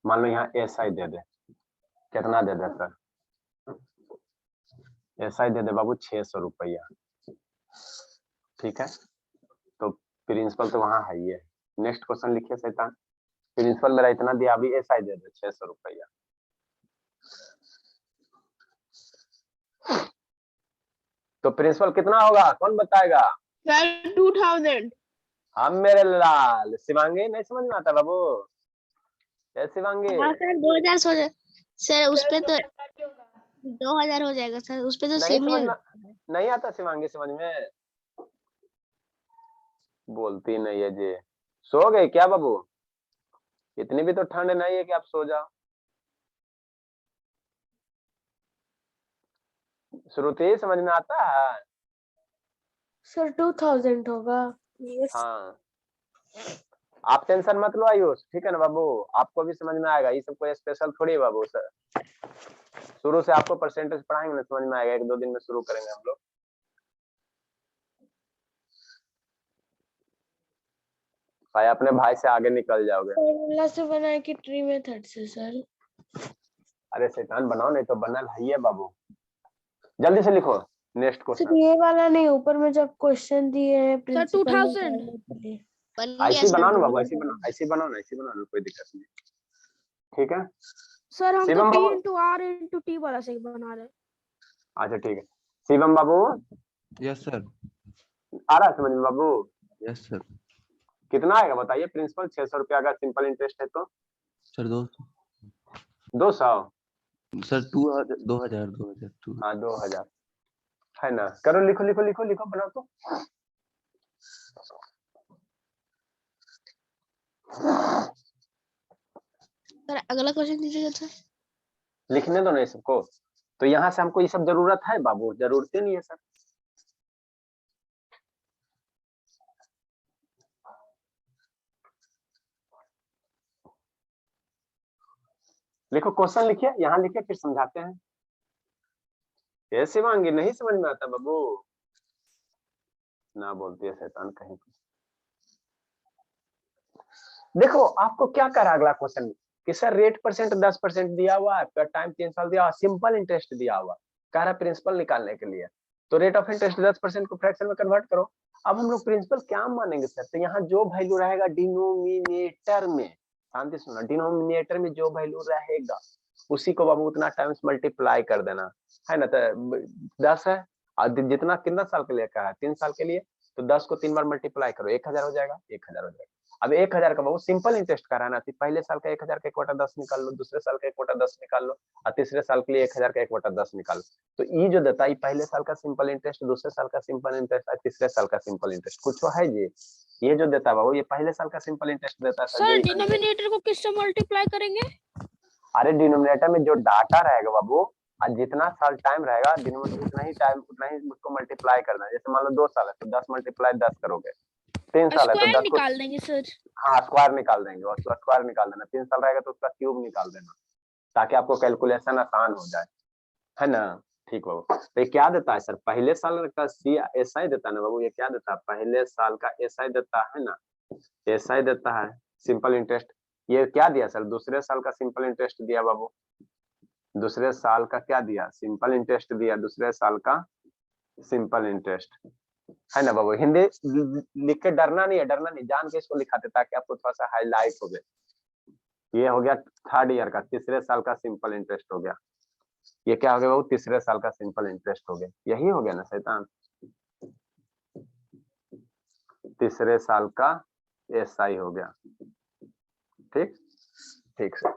मान लो यहाँ एसआई दे दे, कितना दे दे सर, एसआई दे दे बाबू 600 रुपया, ठीक है। तो प्रिंसिपल तो वहां है ही है। नेक्स्ट क्वेश्चन लिखिए शैतान, प्रिंसिपल मेरा इतना दिया, अभी एसआई दे दे 600 रुपया। तो प्रिंसिपल कितना होगा, कौन बताएगा? सर 2000। हम मेरे लाल शिवांगी नहीं समझ में आता बाबू, शिवांगी हाँ सर 2000 हो जाए सर, उस पे तो 2000 हो जाएगा सर, उस पे तो नहीं सेम समझ ही। में नहीं आता शिवांगी, समझ में बोलती नहीं है जी। सो गए क्या बाबू, इतनी भी तो ठंड नहीं है कि आप सो जाओ। श्रुति समझ में आता है? सर 2000 होगा। हाँ आप टेंशन मत लो आयुष, ठीक है ना बाबू, आपको भी समझ में आएगा। ये सब कोई स्पेशल थोड़ी है बाबू सर, शुरू से आपको परसेंटेज पढ़ाएंगे ना, समझ में आएगा। 1-2 दिन में शुरू करेंगे हम लोग। भाई अपने भाई से आगे निकल जाओगे। फॉर्मूला से बनाए कि ट्री मेथड से सर? अरे शैतान बनाओ, नहीं तो बनल है ये बाबू। जल्दी से लिखो नेक्स्ट सर क्वेश्चन। ये वाला नहीं, ऊपर में जब क्वेश्चन दिए हैं प्रिंसिपल 2000 बन गया ऐसी सर। बनाओ ना बाबू, ऐसी बनाओ, ऐसी बनाओ ना, ऐसी बनाओ ना, कोई दिक्कत नहीं, ठीक है। सर हम तो शिवम T बाबू, into R into T वाला से बना रहे हैं। अच्छा ठीक है। शिवम बाबू यस सर, आ रहा है समझ में बाबू? Yes sir. कितना आएगा बताइए प्रिंसिपल, 600 रुपया अगर सिंपल इंटरेस्ट है तो? सर 200 सर 2000 हाँ 2000 है ना। करो, लिखो लिखो लिखो लिखो, बनाओ तो। सर अगला क्वेश्चन दीजिएगा सर। लिखने दो नहीं सबको। तो यहाँ से हमको ये सब जरूरत है बाबू, जरूरत ही नहीं है सर। लिखो क्वेश्चन लिखिए, यहाँ लिखिए, फिर समझाते हैं। कैसे मांगे, नहीं समझ में आता बाबू, ना बोलती है शैतान कहीं की। देखो आपको क्या करा अगला क्वेश्चन कि सर रेट परसेंट 10% दिया हुआ है, टाइम 3 साल दिया हुआ, सिंपल इंटरेस्ट दिया हुआ। कह रहा है प्रिंसिपल निकालने के लिए। तो रेट ऑफ इंटरेस्ट 10% को फ्रैक्शन में कन्वर्ट करो। अब हम लोग प्रिंसिपल क्या मानेंगे सर? तो यहाँ जो वैल्यू रहेगा डिनोमिनेटर में, शांति सुना, डिनोमिनेटर में जो वैल्यू रहेगा उसी को बाबू उतना टाइम्स मल्टीप्लाई कर देना है ना। तो 10 है और जितना कितना साल के लिए कहा है, 3 साल के लिए, तो 10 को 3 बार मल्टीप्लाई करो, 1000 हो जाएगा, 1000 हो जाएगा। अब 1000 का बाबू सिंपल इंटरेस्ट करा ना, पहले साल का 1000 का 1/10 निकाल लो, दूसरे साल का 1/10 निकाल लो और तीसरे साल के लिए 1000 का 1/10 निकाल लो। तो ये जो देता है पहले साल का सिंपल इंटरेस्ट, दूसरे साल का सिंपल इंटरेस्ट और तीसरे साल का सिंपल इंटरेस्ट, कुछ है जी। ये जो देता है बाबू ये पहले साल का सिंपल इंटरेस्ट देता है सर डिनोमिनेटर को किससे मल्टीप्लाई करेंगे? अरे डिनोमिनेटर में जो डाटा रहेगा बाबू और जितना साल टाइम रहेगा डिनोमिनेटर उतना ही उसको मल्टीप्लाई करना है। जैसे मान लो 2 साल है तो 10 × 10 करोगे, 3 साल है तो 10 निकाल देंगे सर। हाँ स्क्वायर निकाल देंगे, और स्क्वायर निकाल देना। 3 साल रहेगा तो उसका क्यूब निकाल देना ताकि आपको कैलकुलेशन आसान हो जाए, है ना। ठीक बाबू। तो ये क्या देता है सर? पहले साल का SI देता है ना बाबू। ये क्या देता है? पहले साल का SI देता है ना, SI देता है सिंपल इंटरेस्ट। ये क्या दिया सर? दूसरे साल का सिंपल इंटरेस्ट दिया बाबू। दूसरे साल का क्या दिया? सिंपल इंटरेस्ट दिया, दूसरे साल का सिंपल इंटरेस्ट, है ना बाबू। हिंदी लिख के डरना नहीं है, डरना नहीं, जान के इसको लिखाते ताकि आपको थोड़ा सा हाईलाइट हो गए। ये हो गया 3rd ईयर का, तीसरे साल का सिंपल इंटरेस्ट हो गया। ये क्या हो गया बाबू? तीसरे साल का सिंपल इंटरेस्ट हो गया। यही हो गया ना शैतान, तीसरे साल का SI हो गया। ठीक ठीक सर।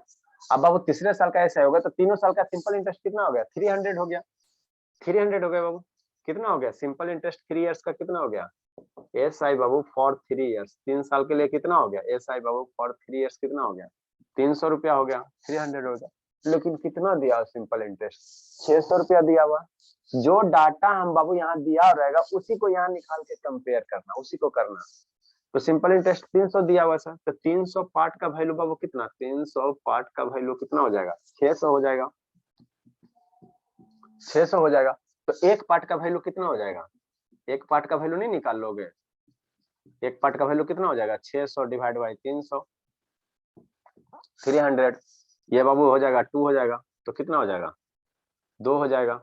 अब बाबू तीसरे साल का SI होगा तो तीनों साल का सिंपल इंटरेस्ट कितना हो गया? 300 हो गया। 300 हो गया बाबू। कितना हो गया? सिंपल इंटरेस्ट 3 इयर्स का कितना हो गया? SI बाबू फॉर 3 इयर्स, 3 साल के लिए कितना हो गया? SI बाबू फॉर 3 इयर्स कितना हो गया? 300 रुपया हो गया, 300 हो गया। लेकिन कितना दिया सिंपल इंटरेस्ट? 600 रुपया दिया हुआ। जो डाटा हम बाबू यहाँ दिया रहेगा उसी को यहाँ निकाल के कंपेयर करना, उसी को करना। तो सिंपल इंटरेस्ट 300 दिया हुआ सर, तो 300 पार्ट का वैल्यू बाबू कितना? 300 पार्ट का वैल्यू कितना हो जाएगा? 600 हो जाएगा, 600 हो जाएगा। तो एक पार्ट का वैल्यू कितना हो जाएगा? एक पार्ट का वैल्यू नहीं निकाल लोगे? एक पार्ट का वैल्यू कितना हो जाएगा? 600 डिवाइड बाई 300, 300। ये बाबू हो जाएगा 2 हो जाएगा, तो कितना हो जाएगा? 2 हो जाएगा,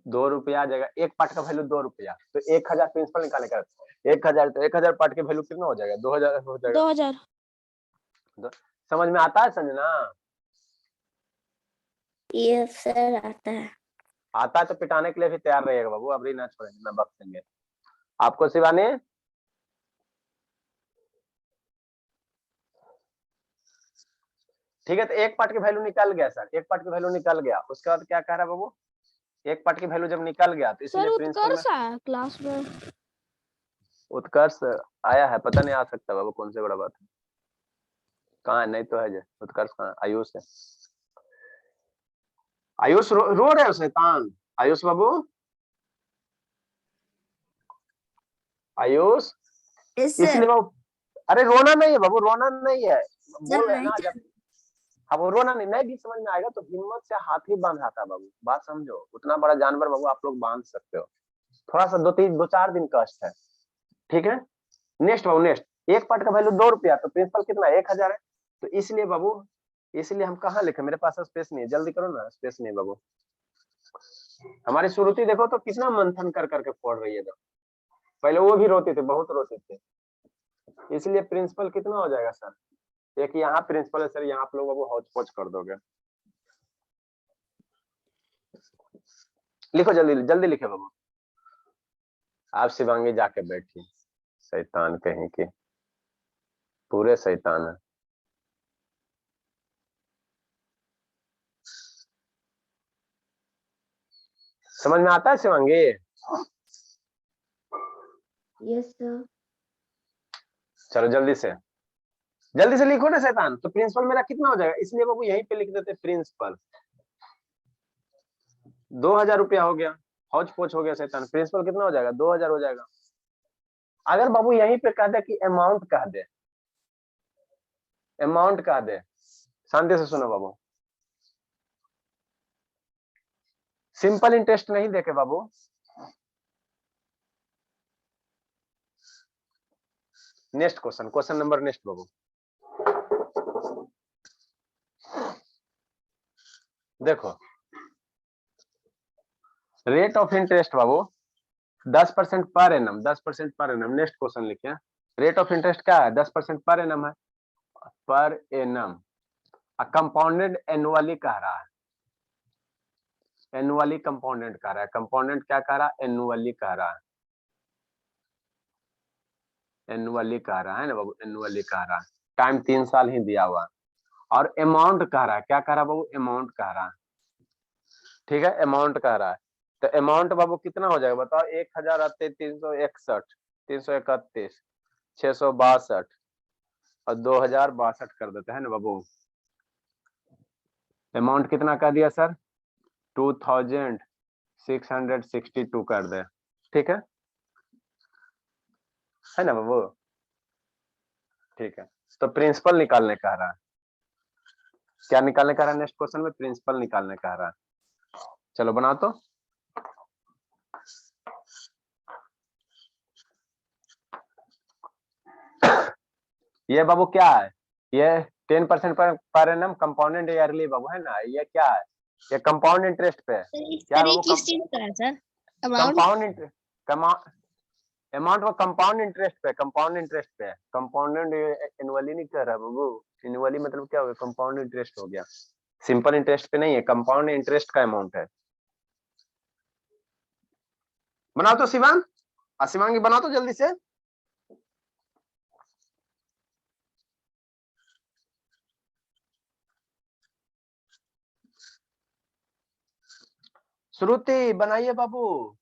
2 रुपया आ जाएगा। एक पार्ट का वैल्यू 2 रुपया, तो 1000 प्रिंसिपल निकालने का 1000, तो 1000 पार्ट के वैल्यू कितना हो जाएगा? 2000 हो जाएगा। 2000 समझ में आता है संजना? यस सर आता है। आता है तो पिटाने के लिए भी तैयार रहिएगा बाबू, अभी ना छोड़ेंगे ना बख्शेंगे आपको। शिवानी ठीक है, तो एक पार्ट की वैल्यू निकल गया सर, एक पार्ट की वैल्यू निकल गया। उसके बाद क्या कह रहा है बाबू? एक पार्ट की वैल्यू जब निकल गया तो सर इसलिए प्रिंसिपल उत्कर्ष आया क्लास में। उत्कर्ष आया है, पता नहीं आ सकता बाबू, कौन से बड़ा बात है। कहाँ है? नहीं तो है जो उत्कर्ष, कहाँ? आयुष है। आयुष रो रहे हो शैतान? आयुष बाबू, आयुष इसलिए बाबू, अरे रोना नहीं है बाबू, रोना नहीं है, बोल रहे ना जब अब वो रोना नहीं भी समझ में आएगा तो हिम्मत से हाथी बांधाता बाबू। बात समझो, उतना बड़ा जानवर बाबू आप लोग बांध सकते हो, थोड़ा सा 2-4 दिन कष्ट है, ठीक है। नेक्स्ट बाबू, नेक्स्ट। एक पार्ट का वैल्यू 2 रुपया, तो प्रिंसिपल कितना? 1000 है। तो इसलिए बाबू, इसलिए हम कहाँ लिखे? मेरे पास स्पेस नहीं है, जल्दी करो ना, स्पेस नहीं बाबू। हमारी श्रुति देखो तो कितना मंथन कर करके पढ़ रही है। तो पहले वो भी रोते थे, बहुत रोते थे। इसलिए प्रिंसिपल कितना हो जाएगा सर? एक यहाँ प्रिंसिपल है सर, यहाँ आप लोग बाबू हौच पौच कर दोगे। लिखो जल्दी जल्दी लिखे बाबू। आप शिवांगी जाके बैठी, शैतान कहीं की, पूरे शैतान है। समझ में आता है शिवांगी? Yes sir. चलो जल्दी से लिखो ना शैतान। तो प्रिंसिपल मेरा कितना हो जाएगा? इसलिए बाबू यहीं पे लिख देते प्रिंसिपल। 2000 रुपया हो गया, हौच पोच हो गया शैतान। प्रिंसिपल कितना हो जाएगा? 2000 हो जाएगा। अगर बाबू यहीं पे कह दे कि अमाउंट कह दे, अमाउंट कह दे, शांति से सुनो बाबू, सिंपल इंटरेस्ट नहीं देखे बाबू, next question, question number next बाबू। देखो rate of interest Babu 10% per annum, 10% per annum. Next question लिखिए, रेट ऑफ इंटरेस्ट क्या है? 10% पर एनम है, पर एनम। कंपाउंडेड एनुअली कह रहा है, एनुअली कंपाउंडेड कह रहा है। कंपाउंडेड क्या कह रहा है? एनुअली कह रहा है, एनुअली कह रहा है ना बाबू, एनुअली कह रहा है। टाइम 3 साल ही दिया हुआ। और अमाउंट कह रहा है, क्या कह रहा है बाबू? अमाउंट कह रहा है, ठीक है, अमाउंट कह रहा है। तो अमाउंट बाबू कितना हो जाएगा बताओ? 1000 361 662 और 2062 कर देते हैं ना बाबू। अमाउंट कितना कर दिया सर? 2662 कर दे, ठीक है ना बाबू? ठीक है, तो प्रिंसिपल निकालने कह रहा है। क्या निकालने कह रहा है? नेक्स्ट क्वेश्चन में प्रिंसिपल निकालने कह रहा है। चलो बनाओ तो। ये बाबू क्या है? ये 10% पर एनम कंपाउंडेड ईयरली बाबू है ना। ये क्या है? ये कंपाउंड इंटरेस्ट पे है। क्या सर ये बाबू? किस चीज का है सर? अमाउंट? कंपाउंड अमाउंट वो कंपाउंड इंटरेस्ट पे, कंपाउंड इंटरेस्ट पे है। कंपाउंडेड एनुअली नहीं कर रहा बाबू। एनुअली मतलब क्या हो गया? कंपाउंड इंटरेस्ट हो गया, सिंपल इंटरेस्ट पे नहीं है, कंपाउंड इंटरेस्ट का अमाउंट है। बनाओ तो शिवांग, शिवांगी बनाओ तो जल्दी से। श्रुति बनाइए बाबू।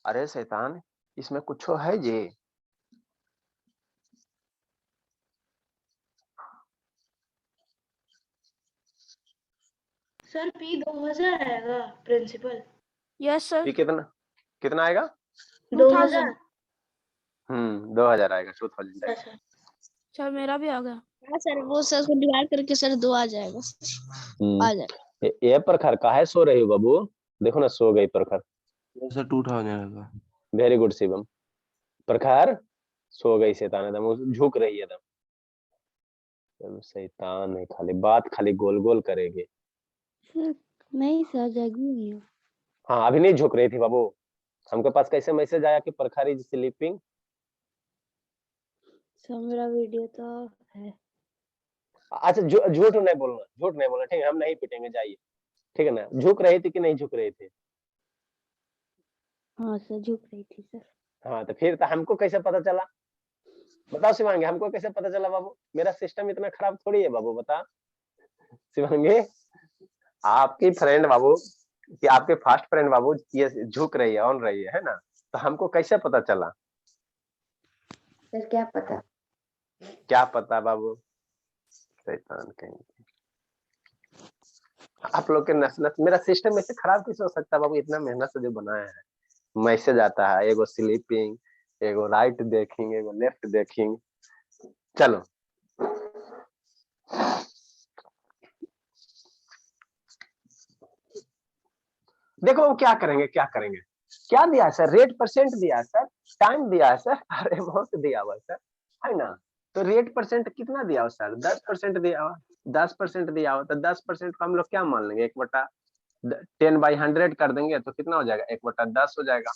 अरे शैतान, इसमें कुछ है जी। सर P 2000 आएगा प्रिंसिपल। Yes sir. ये कितना कितना आएगा? 2000। 2000 आएगा, 2000 आएगा। अच्छा सर मेरा भी आ गया। हाँ सर, वो सर को डिवाइड करके सर 2 आ जाएगा। आ जाएगा। ये प्रखर काहे सो रही हो बाबू? देखो ना, सो गई प्रखर। सर 2000 का। Very good Shivam. प्रखर सो गई, शैतान एकदम झुक रही है एकदम। शैतान है, खाली बात खाली गोल गोल करेगी। सर नहीं सर, जगी हुई हूँ। हाँ अभी नहीं झुक रही थी बाबू। हमके पास कैसे मैसेज आया कि प्रखर इज स्लीपिंग? सर मेरा वीडियो तो है। अच्छा झूठ नहीं बोलना, झूठ नहीं बोलना, ठीक है? हम नहीं पिटेंगे, जाइए, ठीक है ना? झुक रही थी कि नहीं झुक रही थी? हाँ सर, झुक रही थी सर। हाँ तो फिर तो हमको कैसे पता चला? बताओ शिवांगी, हमको कैसे पता चला बाबू? मेरा सिस्टम इतना खराब थोड़ी है बाबू, बता शिवांगी। आपकी फ्रेंड बाबू, कि आपके फास्ट फ्रेंड बाबू ये झुक रही है, ऑन रही है ना? तो हमको कैसे पता चला? सर क्या पता? क्या पता बाबू, शैतान कहीं। आप लोग के नस नस, मेरा सिस्टम ऐसे खराब कैसे हो सकता है बाबू? इतना मेहनत से जो बनाया है, मैसेज आता है, एगो स्लीपिंग, एगो राइट देखिंग, एगो लेफ्ट देखिंग। चलो देखो वो क्या करेंगे, क्या करेंगे। क्या दिया है सर? रेट परसेंट दिया है सर, टाइम दिया है सर, और अमाउंट दिया हुआ सर, है ना? तो रेट परसेंट कितना दिया हुआ सर? 10% दिया हुआ, 10% दिया हुआ। तो 10% को हम लोग क्या मान लेंगे? 1/10/100 कर देंगे तो कितना हो जाएगा? 1/10 हो जाएगा,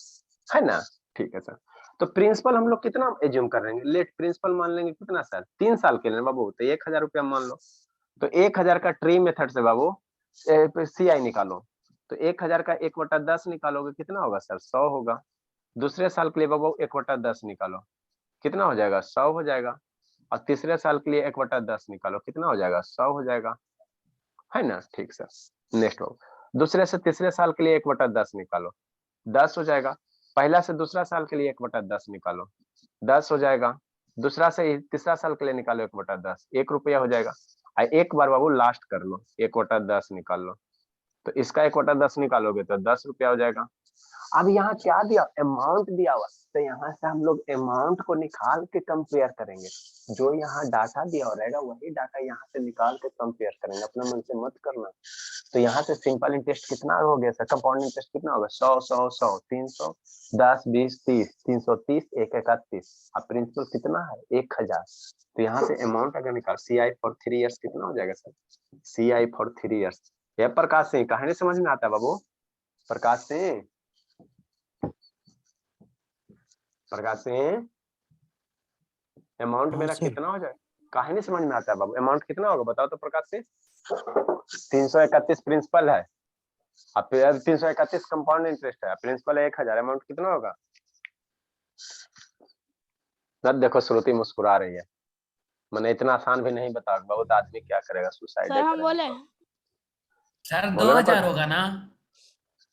है ना? ठीक है सर। तो प्रिंसिपल हम लोग कितना एज्यूम कर लेंगे? लेट प्रिंसिपल मान लेंगे कितना सर? 3 साल के लिए बाबू, तो 1000 रुपया मान लो। तो 1000 का ट्री मेथड से बाबू CI निकालो। तो 1000 का 1/10 निकालोगे कितना होगा सर? 100 होगा। दूसरे साल के लिए बाबू 1/10 निकालो, कितना हो जाएगा? 100 हो जाएगा। और तीसरे साल के लिए 1/10 निकालो, कितना हो जाएगा? 100 हो जाएगा, है ना? ठीक सर। नेक्स्ट बाबू, दूसरे से तीसरे साल के लिए 1/10 निकालो, 10 हो जाएगा। पहला से दूसरा साल के लिए 1/10 निकालो, 10 हो जाएगा। दूसरा से तीसरा साल के लिए निकालो 1/10, 1 रुपया हो जाएगा। एक बार बाबू लास्ट कर लो, 1/10 निकाल लो। तो इसका 1/10 निकालोगे तो 10 रुपया हो जाएगा। अब यहाँ क्या दिया? अमाउंट दिया हुआ। तो यहाँ से हम लोग अमाउंट को निकाल के कंपेयर करेंगे। जो यहाँ डाटा दिया हो रहेगा वही डाटा यहाँ से निकाल के कंपेयर करेंगे, अपना मन से मत करना। तो यहाँ से सिंपल इंटरेस्ट कितना हो गया सर? कंपाउंड इंटरेस्ट कितना होगा? 100 100 100 300 10 20 30 330 1 31। अब प्रिंसिपल कितना है? 1000। तो यहाँ से अमाउंट अगर निकाल, CI फॉर 3 इयर्स कितना हो जाएगा सर? CI for 3 years. यह प्रकाश सिंह, कहानी समझ में आता है बाबू? प्रकाश सिंह प्रकाश सिंह, अमाउंट मेरा कितना हो जाए? काहे नहीं समझ में आता है बाबू? अमाउंट कितना होगा बताओ तो प्रकाश सिंह। 331 प्रिंसिपल है, अब फिर 331 कंपाउंड इंटरेस्ट है, प्रिंसिपल है 1000, अमाउंट कितना होगा? देखो श्रुति मुस्कुरा रही है, मैंने इतना आसान भी नहीं बता, बहुत आदमी क्या करेगा, सुसाइड सर हम बोले सर बोलो ना 2000 होगा ना?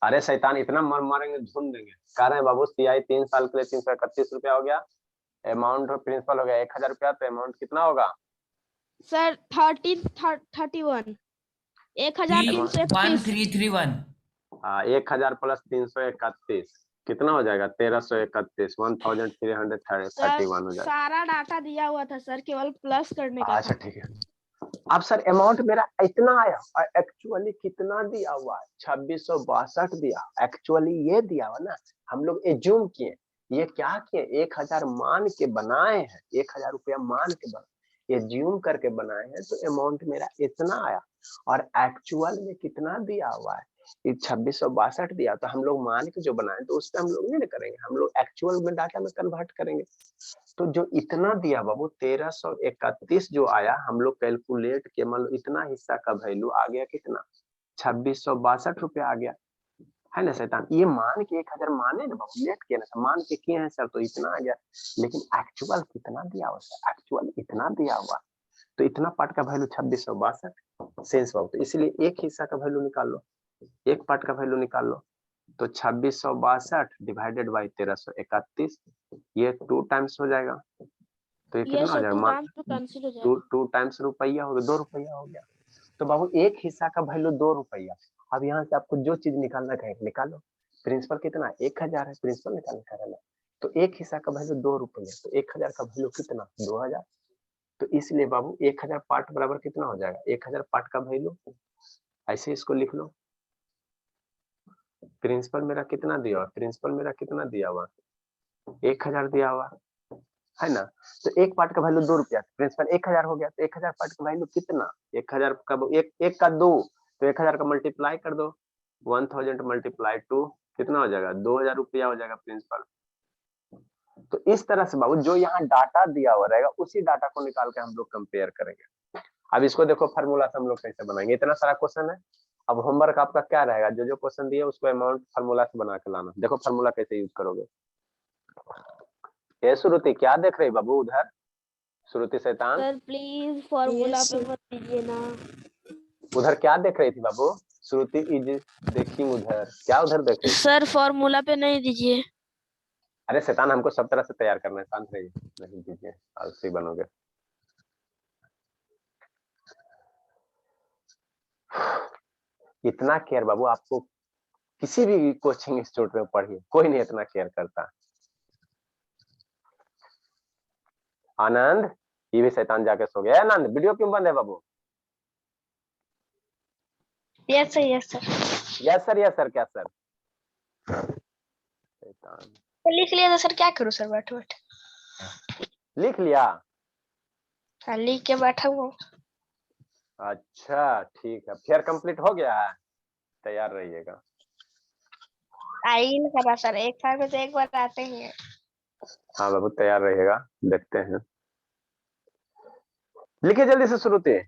अरे शैतान, इतना मर मारेंगे झूम देंगे। कह रहे हैं बाबू सीआई 3 साल के लिए 331 रुपया हो गया, अमाउंट प्रिंसिपल हो गया 1000 रुपया, तो अमाउंट कितना होगा? सर 31 1331 1331। हाँ 1000 प्लस 331 कितना हो जाएगा? 1331, 1331 हो जाएगा। सारा डाटा दिया हुआ था सर, केवल प्लस करने का अच्छा था। ठीक है। अब सर अमाउंट मेरा इतना आया और एक्चुअली कितना दिया हुआ है? 2662 दिया, एक्चुअली ये दिया हुआ ना, हम लोग एज्यूम किए, ये क्या किए, 1000 मान के बनाए हैं, 1000 रुपया मान के बनाए, एज्यूम करके बनाए हैं, तो अमाउंट मेरा इतना आया। और एक्चुअल में कितना दिया हुआ है? 2662 दिया, तो हम लोग मान के जो बनाए तो उस पर हम लोग नहीं करेंगे, हम लोग एक्चुअल में डाटा में कन्वर्ट करेंगे। तो जो इतना दिया बाबू 1331 जो आया, हम लोग कैलकुलेट किए, मान लो इतना हिस्सा का वैल्यू आ गया कितना? 2662 रुपया आ गया, है ना शैतान? ये मान के 1000 माने ना बाबू, लेट किया ना, मान के किए हैं सर तो इतना आ गया, लेकिन एक्चुअल कितना दिया हुआ सर? एक्चुअल इतना दिया हुआ, तो इतना पार्ट का वैल्यू 2662 सेंस बाबू, तो इसलिए एक हिस्सा का वैल्यू निकाल लो, एक पार्ट का वैल्यू निकाल लो, तो 2662 डिवाइडेड बाई 1331, ये 2 टाइम्स हो जाएगा, तो ये कितना हो जाएगा? 2 टाइम्स रुपया हो गया, 2 रुपया हो गया। तो बाबू एक हिस्सा का वैल्यू 2 रुपया। अब यहाँ से आपको जो चीज निकालना कहे निकालो, प्रिंसिपल कितना? 1000 है, प्रिंसिपल निकालने का रहना, तो एक हिस्सा का वैल्यू 2 रुपया, तो 1000 का वैल्यू कितना? 2000। तो इसलिए बाबू 1000 पार्ट बराबर कितना हो जाएगा? 1000 पार्ट का वैल्यू, ऐसे इसको लिख लो। प्रिंसिपल मेरा कितना दिया हुआ? प्रिंसिपल मेरा कितना दिया हुआ? 1000 दिया हुआ है ना, तो एक पार्ट का वैल्यू 2 रुपया, प्रिंसिपल 1000 हो गया, तो 1000 पार्ट का वैल्यू कितना? 1000 का एक का 2, तो 1000 का मल्टीप्लाई कर दो, 1000 मल्टीप्लाई 2 कितना हो जाएगा? 2000 रुपया हो जाएगा प्रिंसिपल। तो इस तरह से बाबू जो यहाँ डाटा दिया हुआ रहेगा उसी डाटा को निकाल के हम लोग कंपेयर करेंगे। अब इसको देखो फार्मूला से हम लोग कैसे बनाएंगे, इतना सारा क्वेश्चन है। अब होमवर्क आपका क्या रहेगा, जो जो क्वेश्चन दिए उसको अमाउंट फार्मूला से बना के लाना। देखो फार्मूला कैसे यूज करोगे। ये श्रुति क्या देख रही बाबू उधर? श्रुति शैतान सर प्लीज फॉर्मूला पे मत दीजिए ना। उधर क्या देख रही थी बाबू? श्रुति इज देखिंग उधर, क्या उधर देख रही? सर फॉर्मूला पे नहीं दीजिए। अरे शैतान हमको सब तरह से तैयार करना है, शांत रहिए, नहीं दीजिए आलसी बनोगे। इतना केयर बाबू आपको किसी भी कोचिंग इंस्टीट्यूट में पढ़िए, कोई नहीं इतना केयर करता। आनंद, ये भी शैतान जाके सो गया। आनंद वीडियो क्यों बंद है बाबू? Yes sir yes sir. Yes sir, yes sir, क्या सर? शैतान लिख लिया था सर, क्या करूं सर? बैठो बैठो लिख लिया? हाँ लिख के बैठा हूँ। अच्छा ठीक है, फिर कंप्लीट हो गया है, तैयार रहिएगा। आई नहीं कर रहा सर, एक साल में तो एक बार आते ही हैं। हाँ बाबू तैयार रहिएगा, देखते हैं। लिखिए जल्दी से श्रुति।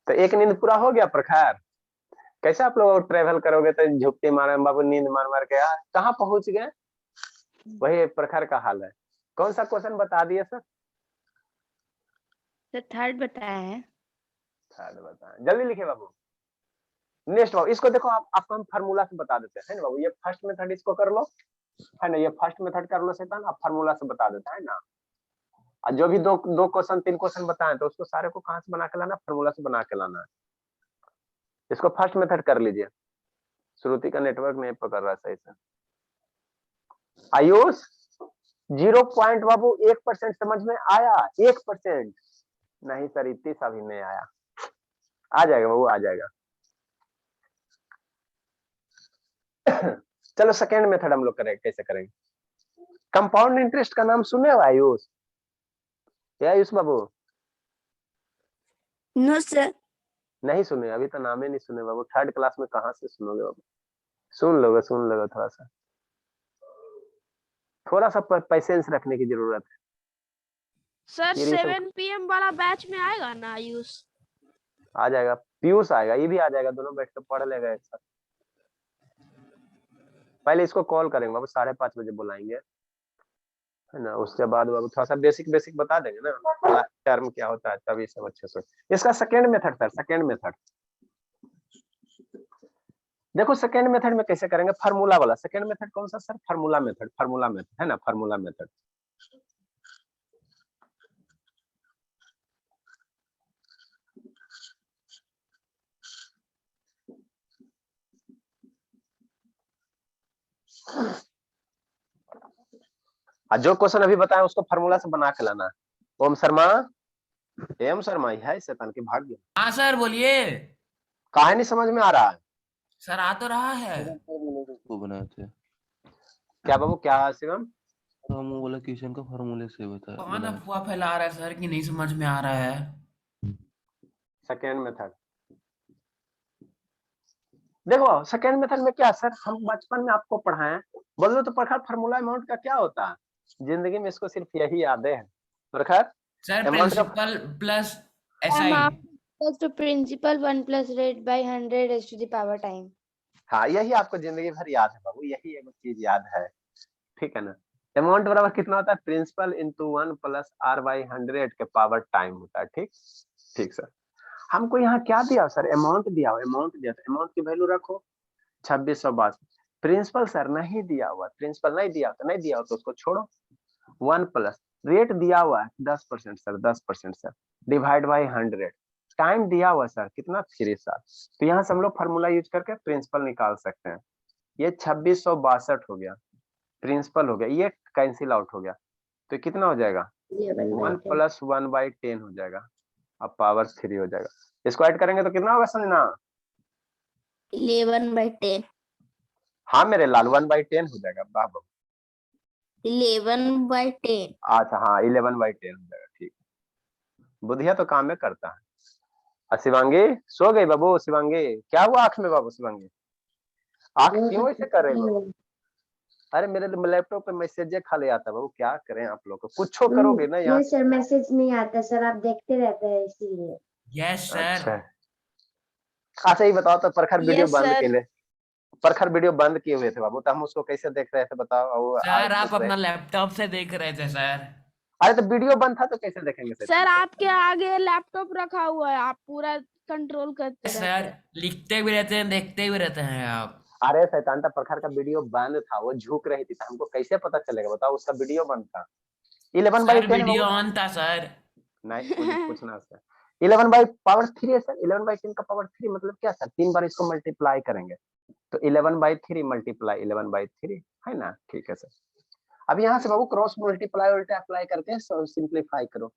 तो एक नींद पूरा हो गया प्रखर। कैसे आप लोग ट्रेवल करोगे तो झुपटी मारे बाबू, नींद मार मार के यार कहाँ पहुंच गए? वही प्रखर का हाल है। कौन सा क्वेश्चन बता दिए सर? तो थर्ड बताया है। थर्ड बताएं, जल्दी लिखिए बाबू। नेक्स्ट बाबू इसको देखो, आपको हम फार्मूला से बता देते हैं ना बाबू। ये फर्स्ट मेथड इसको कर लो, है ना, ये फर्स्ट मेथड कर लो शैतान, आप फार्मूला से बता देता है ना। और जो भी दो क्वेश्चन 3 क्वेश्चन बताए तो उसको सारे को कहां से बना के लाना? फार्मूला से बना के लाना है। इसको फर्स्ट मेथड कर लीजिए। श्रुति का नेटवर्क नहीं पकड़ रहा सही से। आयुष 0 पॉइंट बाबू 1% समझ में आया? 1% नहीं सर, इतनी सा भी नहीं आया। आ जाएगा बाबू, आ जाएगा। चलो सेकेंड मेथड हम लोग करेंगे, कैसे करेंगे? कंपाउंड इंटरेस्ट का नाम सुने हो आयुष? आयुष बाबू? No sir. नहीं सुने, अभी तो नाम ही नहीं सुने बाबू, थर्ड क्लास में कहाँ से सुनोगे बाबू, सुन लोगे थोड़ा सा पेशेंस रखने की जरूरत है। सर फिर ये सब 7 PM वाला बैच में आएगा ना आयुष? आ जाएगा, पीयूष आएगा, ये भी आ जाएगा, दोनों बैठ के पढ़ लेगा एक साथ। पहले इसको कॉल करेंगे बाबू, 5:30 बजे बुलाएंगे, है ना, उसके बाद बाबू थोड़ा सा बेसिक बता देंगे ना टर्म क्या होता है, तभी सब अच्छे से। इसका second method sir, second method देखो, सेकेंड मेथड में कैसे करेंगे, फार्मूला वाला। सेकेंड मेथड कौन सा सर? फार्मूला मेथड है ना, फार्मूला मेथड। जो क्वेश्चन अभी बताया उसको फार्मूला से बना के लाना। ओम शर्मा है शैतान की भाग्य। हाँ सर बोलिए। काहे नहीं समझ में आ रहा है? सर आ तो रहा है। को बनाए थे क्या बाबू, क्या शिवम? तो हम बोला क्वेश्चन का फॉर्मूले से बता कौन बनाए। अफवाह फैला रहा है सर कि नहीं समझ में आ रहा है? सेकेंड मेथड देखो, सेकेंड मेथड में क्या सर, हम बचपन में आपको पढ़ाएं, बोलो तो प्रखर फार्मूला अमाउंट का क्या होता है, जिंदगी में इसको सिर्फ यही याद है प्रखर। सर अमाउंट का principal plus SI. equals to principal 1 plus rate by 100 raised to the power time. हाँ, यही आपको जिंदगी भर याद है बाबू, यही एक चीज याद है, ठीक है ना। अमाउंट बराबर कितना होता है? Principal into 1 plus R by 100 के पावर टाइम होता है। ठीक सर। हमको यहाँ क्या दिया सर? अमाउंट दिया, अमाउंट की वैल्यू रखो 2662। प्रिंसिपल सर नहीं दिया हुआ, प्रिंसिपल नहीं दिया तो उसको छोड़ो। 1 प्लस रेट दिया हुआ है 10% sir, 10% sir, divide by 100। Time दिया हुआ सर कितना? 3 साल। तो यहाँ से हम लोग फार्मूला यूज करके प्रिंसिपल निकाल सकते हैं। ये 2662 हो गया, प्रिंसिपल हो गया, ये कैंसिल आउट हो गया, तो कितना हो जाएगा? 1 प्लस 1/10 हो जाएगा, अब पावर 3 हो जाएगा। इसको ऐड करेंगे तो कितना होगा समझना? 11/10। हाँ मेरे लाल, 1/10 हो जाएगा बाबू। 11/10। अच्छा हाँ, 11/10 हो जाएगा, ठीक। बुधिया तो काम में करता है। शिवांगी सो गई बाबू? शिवांगी क्या हुआ आंख में बाबू? शिवांगी आंख क्यों ऐसे कर रहे हो? अरे मेरे लैपटॉप पे मैसेज खाली आता है बाबू, क्या करें आप लोग, कुछ करोगे ना यहाँ। सर मैसेज नहीं आता सर, आप देखते रहते हैं इसीलिए। Yes sir. अच्छा ये बताओ तो प्रखर वीडियो Yes, बंद sir. के लिए, प्रखर वीडियो बंद किए हुए थे बाबू, तो हम उसको कैसे देख रहे थे बताओ? सर आप अपना लैपटॉप से देख रहे थे सर। अरे तो वीडियो बंद था तो कैसे देखेंगे सर आपके आगे लैपटॉप रखा हुआ है, आप पूरा कंट्रोल करते रहते सर हैं। लिखते भी रहते हैं, देखते भी रहते हैं आप। अरे शैतान का प्रखर का वीडियो बंद था, वो झुक रही थी, हमको कैसे पता चलेगा बताओ? उसका वीडियो बंद था। 11/10 वीडियो ऑन था सर। नहीं पूछना सर। 11/3 है सर, 11/10 का पावर 3 मतलब क्या सर? 3 बार इसको मल्टीप्लाई करेंगे तो 11/3 मल्टीप्लाई 11/3 है ना, ठीक है सर। अब यहाँ से बाबू क्रॉस मल्टीप्लाई उल्टा अप्लाई करके सिंप्लीफाई करो।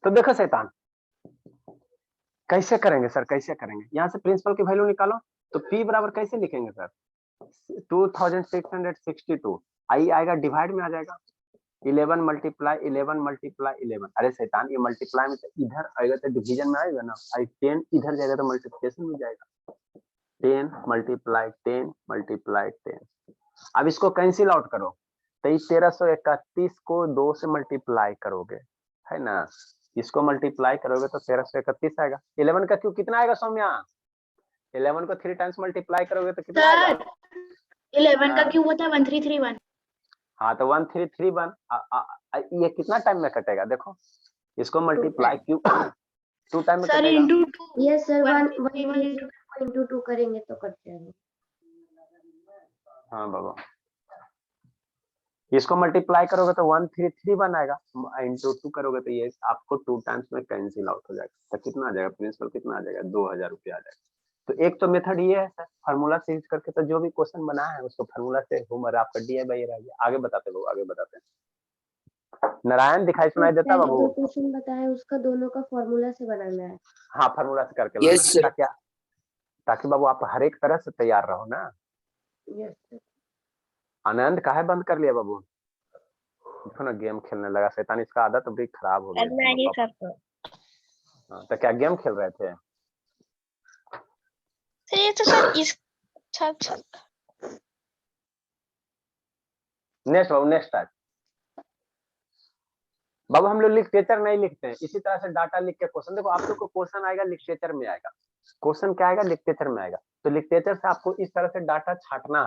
तो देखो शैतान कैसे करेंगे सर, कैसे करेंगे? यहाँ से प्रिंसिपल की वैल्यू निकालो, तो P बराबर कैसे लिखेंगे सर? 2662 आई आएगा, डिवाइड में आ जाएगा 11 मल्टीप्लाई 11। अरे शैतान ये मल्टीप्लाई में तो इधर आएगा तो डिवीजन में आएगा ना, 10 इधर जाएगा तो मल्टीप्लिकेशन में जाएगा। 10 मल्टीप्लाई 10। अब इसको कैंसिल आउट करो, तो 1331 को 2 से मल्टीप्लाई करोगे, है ना, इसको मल्टीप्लाई करोगे तो 1331 आएगा। 11 का क्यों कितना आएगा सौम्या? 11 को 3 टाइम्स मल्टीप्लाई करोगे तो कितना आएगा? 11 का क्यूब होता है 1331। हाँ तो 1331। ये कितना टाइम में कटेगा देखो, इसको मल्टीप्लाई क्यूब 2 टाइम में सर कटेगा। इंटू 2। यस सर, 1 इंटू 2 करेंगे तो कट जाएगा। हाँ बाबा, इसको मल्टीप्लाई करोगे तो 1331 आएगा, इंटू 2 करोगे तो ये आपको 2 टाइम्स में कैंसिल आउट हो जाएगा। तो कितना आ जाएगा प्रिंसिपल, कितना आ जाएगा? 2000 रुपया आ जाएगा। तो एक तो मेथड ये है सर, फार्मूला से यूज करके, तो जो भी क्वेश्चन बना है उसको फार्मूला से होमवर्क आपका DIY रह गया। आगे बताते बाबू, आगे बताते हैं। नारायण दिखाई सुनाई देता बाबू? जो क्वेश्चन बताया उसका दोनों का फार्मूला से बनाना है। हाँ फार्मूला से करके लाना, ताकि बाबू आप हर एक तरह से तैयार रहो ना। Yes sir. आनंद काहे बंद कर लिया बाबू? देखो ना गेम खेलने लगा शैतान, इसका आदत तो बड़ी खराब हो गई। हाँ, तो क्या गेम खेल रहे थे? सर ये तो सर इस अच्छा नेक्स्ट बाबू, नेक्स्ट टाइप। बाबू हम लोग लिटरेचर नहीं लिखते हैं, इसी तरह से डाटा लिख के क्वेश्चन, देखो आप लोग को क्वेश्चन आएगा लिटरेचर में आएगा, क्वेश्चन क्या आएगा लिटरेचर में आएगा, तो लिटरेचर से आपको इस तरह से डाटा छाटना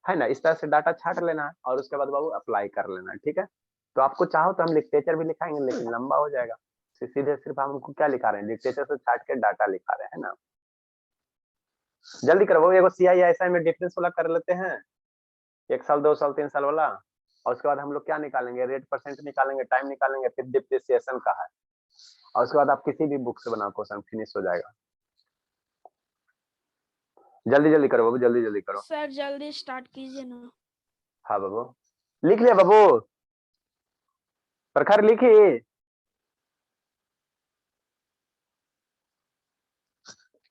है ना, इस तरह से डाटा छाट लेना है और उसके बाद बाबू अप्लाई कर लेना है, ठीक है। तो आपको चाहो तो हम लिटरेचर भी लिखाएंगे लेकिन लंबा हो जाएगा, सीधे सिर्फ हमको क्या लिखा रहे हैं, लिटरेचर से छाट के डाटा लिखा रहे हैं ना। जल्दी करो, एगो CISI में डिफरेंस वाला कर लेते हैं, 1 साल 2 साल 3 साल वाला, और उसके बाद हम लोग क्या निकालेंगे, रेट परसेंट निकालेंगे, टाइम निकालेंगे, फिर डिप्रिसिएशन का है, और उसके बाद आप किसी भी बुक से बनाओ क्वेश्चन, फिनिश हो जाएगा। जल्दी जल्दी करो बाबू, जल्दी जल्दी करो। सर जल्दी स्टार्ट कीजिए ना। हाँ बाबू, लिख लिया बाबू, प्रखर लिखी,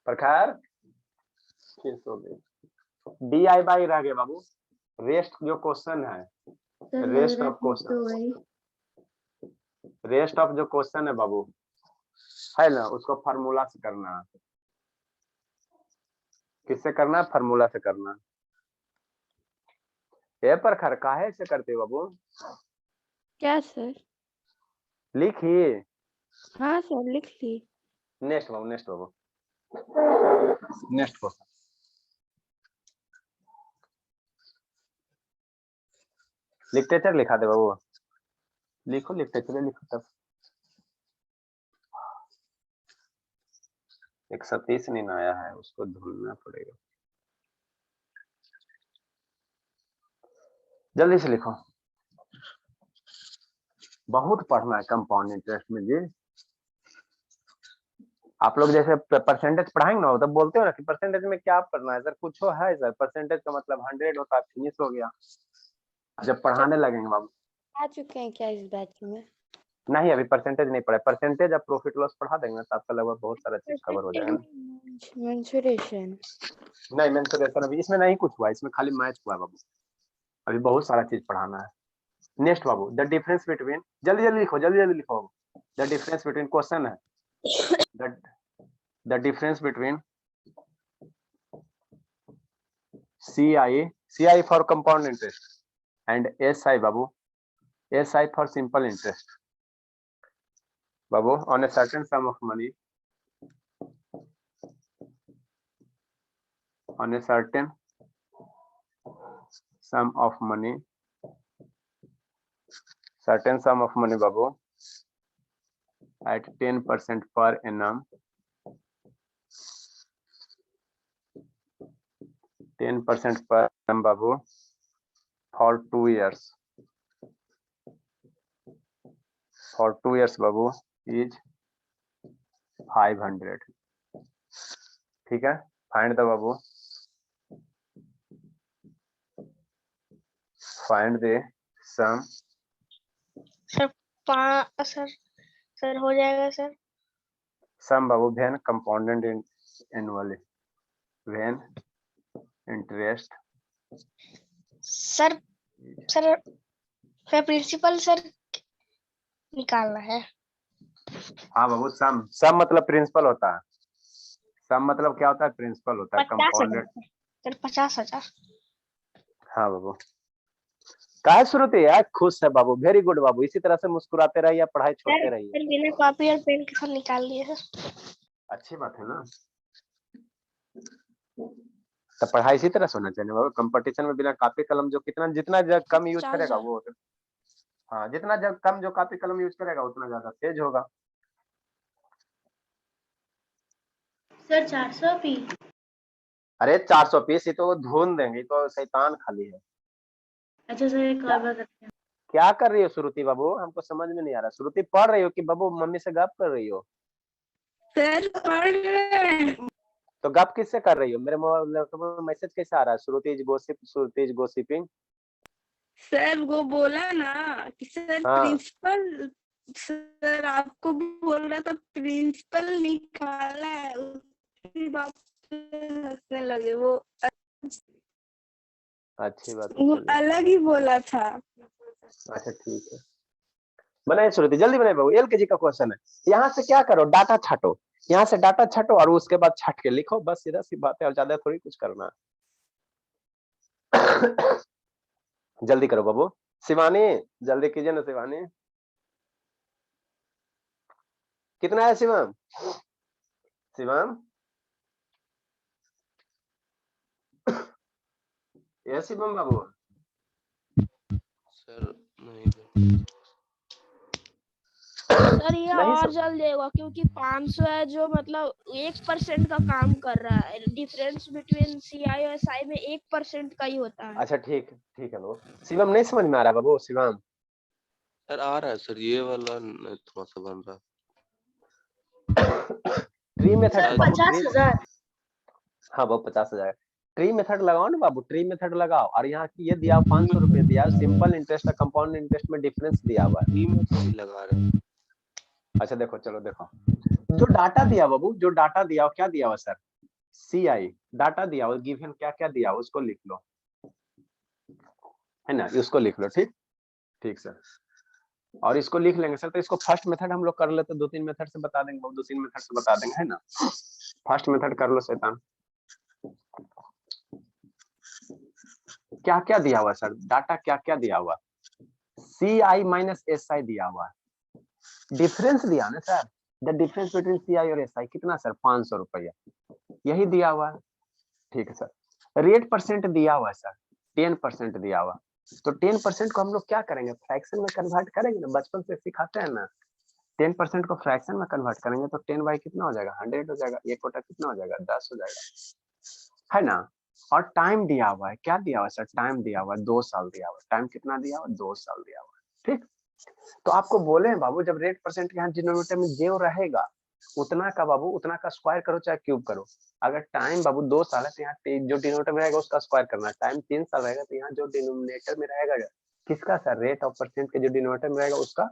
प्रखर फिर सो गई। DI रह गए बाबू, रेस्ट जो क्वेश्चन है, सर लग रेस्ट रहा है ऑफ फिर तो क्वेश्चन, गई। रेस्ट ऑफ जो क्वेश्चन है बाबू, है ना, उसको फार्मूला से करना है। किससे करना है? फार्मूला से करना है। प्रखर काहे से करते हो बाबू? क्या सर? लिखिए। हाँ सर लिख ली। नेक्स्ट बाबू, नेक्स्ट बाबू, नेक्स्ट क्वेश्चन। लिटरेचर लिखा दे बाबू, लिखो लिटरेचर लिखो तब। 130 नहीं आया है, उसको ढूंढना पड़ेगा, जल्दी से लिखो। बहुत पढ़ना है कंपाउंड इंटरेस्ट में जी। आप लोग जैसे परसेंटेज पढ़ाएंगे ना, तब बोलते हो ना कि परसेंटेज में क्या पढ़ना है सर, कुछ हो है सर, परसेंटेज का मतलब 100 होता है, फिनिश हो गया। जब पढ़ाने लगेंगे बाबू, आ चुके हैं क्या इस बैच में? नहीं अभी परसेंटेज नहीं पढ़ा, परसेंटेज अब प्रॉफिट लॉस पढ़ा देंगे तो आपका लगभग बहुत सारा चीज कवर हो जाएगा। मेंसुरेशन नहीं मेंसुरेशन अभी इसमें नहीं कुछ हुआ, इसमें खाली मैथ हुआ बाबू, अभी बहुत सारा चीज पढ़ाना है। Next Babu, the difference between, जल्दी जल्दी लिखो, जल्दी जल्दी लिखो बाबू। द डिफरेंस बिटवीन, क्वेश्चन है the difference between CI for compound interest and SI Babu, SI for simple interest Babu, on a certain some of money, on a certain sum of money, babu, at 10% per annum, 10% per annum babu, for 2 years, babu is 500, ठीक है। Find the बाबू, find the sum. Sir हो जाएगा sir. Sum बाबू when compounded annually, when interest. Sir principal sir निकालना है। हाँ बाबू, सम मतलब प्रिंसिपल होता है, सम मतलब क्या होता है, प्रिंसिपल होता है। Compounded sir 50,000। हाँ बाबू, काहे श्रुति यार खुश है बाबू, वेरी गुड बाबू, इसी तरह से मुस्कुराते रहिए, पढ़ाई छोड़ते रहिए। सर बिना कॉपी और पेन के साथ निकाल लिए सर। अच्छी बात है ना, तो पढ़ाई इसी तरह से होना चाहिए बाबू। कंपटीशन में बिना कॉपी कलम जो जितना कम यूज करेगा वो, हाँ जितना कम जो कॉपी कलम यूज करेगा उतना ज्यादा तेज होगा। Sir 400 P. अरे 400 पीस ही तो धुन देंगे, तो शैतान खाली है। अच्छा सर एक और बात करते हैं। क्या कर रही हो श्रुति बाबू, हमको समझ में नहीं आ रहा। श्रुति पढ़ रही हो कि बाबू मम्मी से गप कर रही हो? सर पढ़ रहे हैं। तो गप किससे कर रही हो? मेरे मोबाइल में मैसेज कैसे आ रहा है, श्रुति इज गॉसिपिंग। सर वो बोला ना कि सर हाँ। प्रिंसिपल, सर आपको बोल रहा था प्रिंसिपल निकाला है, उसकी बात पे हंसने लगे। वो अच्छी बात वो है, अलग ही बोला था। अच्छा ठीक है। बनाए श्रुति, जल्दी बनाए बाबू, एलकेजी का क्वेश्चन है। यहाँ से क्या करो, डाटा छाटो, यहाँ से डाटा छाटो और उसके बाद छाट के लिखो, बस सीधा सी बात है, और ज्यादा थोड़ी कुछ करना है। जल्दी करो बाबू, शिवानी जल्दी कीजिए ना शिवानी। कितना है शिवम? शिवम ये शिवम बाबू सर नहीं सर ये नहीं और सर। जल्द देगा क्योंकि 500 है जो मतलब 1% का काम कर रहा है। डिफरेंस बिटवीन सीआई और एसआई में 1% का ही होता है। अच्छा ठीक है बाबू। शिवम नहीं समझ में आ रहा बाबू? शिवम सर आ रहा है सर, ये वाला थोड़ा सा बन रहा है। ट्री मेथड सर बाबू, 50,000। हाँ बाबू 50,000। ट्री मेथड लगाओ ना बाबू, ट्री मेथड लगाओ, और यहाँ की ये दिया 500 रुपए दिया, सिंपल इंटरेस्ट और कंपाउंड इंटरेस्ट में डिफरेंस दिया हुआ है। नहीं लगा रहे हैं। अच्छा देखो, चलो देखो, जो डाटा दिया बाबू, जो डाटा दिया क्या दिया हुआ सर? CI डाटा दिया हुआ, गिवन क्या क्या दिया हुआ उसको लिख लो, है ना, उसको लिख लो। ठीक ठीक सर, और इसको लिख लेंगे सर। तो इसको फर्स्ट मेथड हम लोग कर लेते, 2-3 मेथड से बता देंगे बाबू, 2-3 मेथड से बता देंगे, है ना। फर्स्ट मेथड कर लो शैतान। क्या क्या दिया हुआ सर, डाटा क्या क्या दिया हुआ? CI माइनस SI दिया हुआ है, डिफरेंस दिया ना sir, the difference between CI और SI कितना सर? 500 रुपया, यही दिया हुआ है। ठीक है सर। रेट परसेंट दिया हुआ है सर, 10% दिया हुआ। तो 10% को हम लोग क्या करेंगे, फ्रैक्शन में कन्वर्ट करेंगे ना, बचपन से सिखाते हैं ना। 10% को फ्रैक्शन में कन्वर्ट करेंगे तो 10 बाई कितना हो जाएगा? 100 हो जाएगा। 1 कोटा कितना हो जाएगा? 10 हो जाएगा, है ना। और टाइम दिया हुआ है, क्या दिया हुआ है सर? टाइम दिया हुआ है 2 साल दिया हुआ है। टाइम कितना दिया हुआ है? 2 साल दिया हुआ है। ठीक, तो आपको बोले हैं बाबू, जब रेट परसेंट यहाँ डिनोमिनेटर में जो रहेगा उतना का बाबू, उतना का स्क्वायर करो चाहे क्यूब करो। अगर टाइम बाबू 2 साल है तो यहाँ जो डिनोमिनेटर में रहेगा उसका स्क्वायर करना है। टाइम 3 साल रहेगा तो यहाँ जो डिनोमिनेटर में रहेगा किसका सर? रेट ऑफ परसेंट के जो डिनोमिनेटर में रहेगा उसका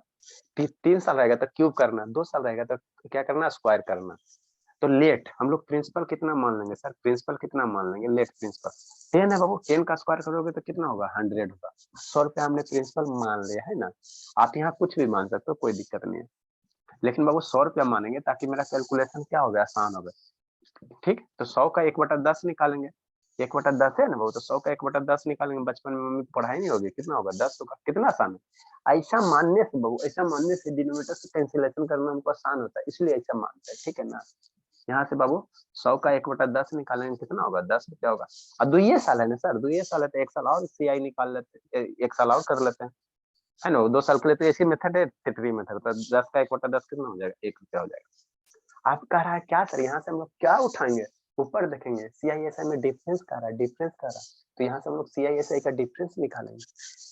3 साल रहेगा तो क्यूब करना, 2 साल रहेगा तो क्या करना? स्क्वायर करना। तो लेट हम लोग प्रिंसिपल कितना मान लेंगे सर? प्रिंसिपल कितना मान लेंगे? लेट प्रिंसिपल 10 है बाबू, 10 का स्क्वायर करोगे तो कितना होगा? 100 होगा। 100 रुपया हमने प्रिंसिपल मान लिया, है ना। आप यहाँ कुछ भी मान सकते हो, कोई दिक्कत नहीं है, लेकिन बाबू 100 रुपया मानेंगे ताकि मेरा कैलकुलेशन क्या हो गया? आसान हो गया। ठीक, तो 100 का 1/10 निकालेंगे, 1/10 है ना बाबू, तो 100 का 1/10 निकालेंगे। बचपन में मम्मी पढ़ाई नहीं होगी, कितना होगा? 10 होगा। कितना आसान है। ऐसा मानने से बाबू, ऐसा मानने से डिनोमिनेटर से कैंसिलेशन करना हमको आसान होता है, इसलिए ऐसा मानते हैं। ठीक है ना। यहाँ से बाबू 100 का 1/10 निकालेंगे, कितना होगा? 10 रुपया होगा। और 2 साल है ना सर, 2 साल है तो 1 साल और CI निकाल लेते, 1 साल और कर लेते हैं, है ना। 2 साल के लिए तो ऐसी मेथड है, तितरी मेथड। तो 10 का 1/10 कितना हो जाएगा? 1 रुपया हो जाएगा। आप कह रहा है क्या सर, यहाँ से हम लोग क्या उठाएंगे? ऊपर देखेंगे CI/SI में डिफरेंस कर रहा है, डिफरेंस कर रहा है, तो यहाँ से हम लोग CI/SI का डिफरेंस निकालेंगे।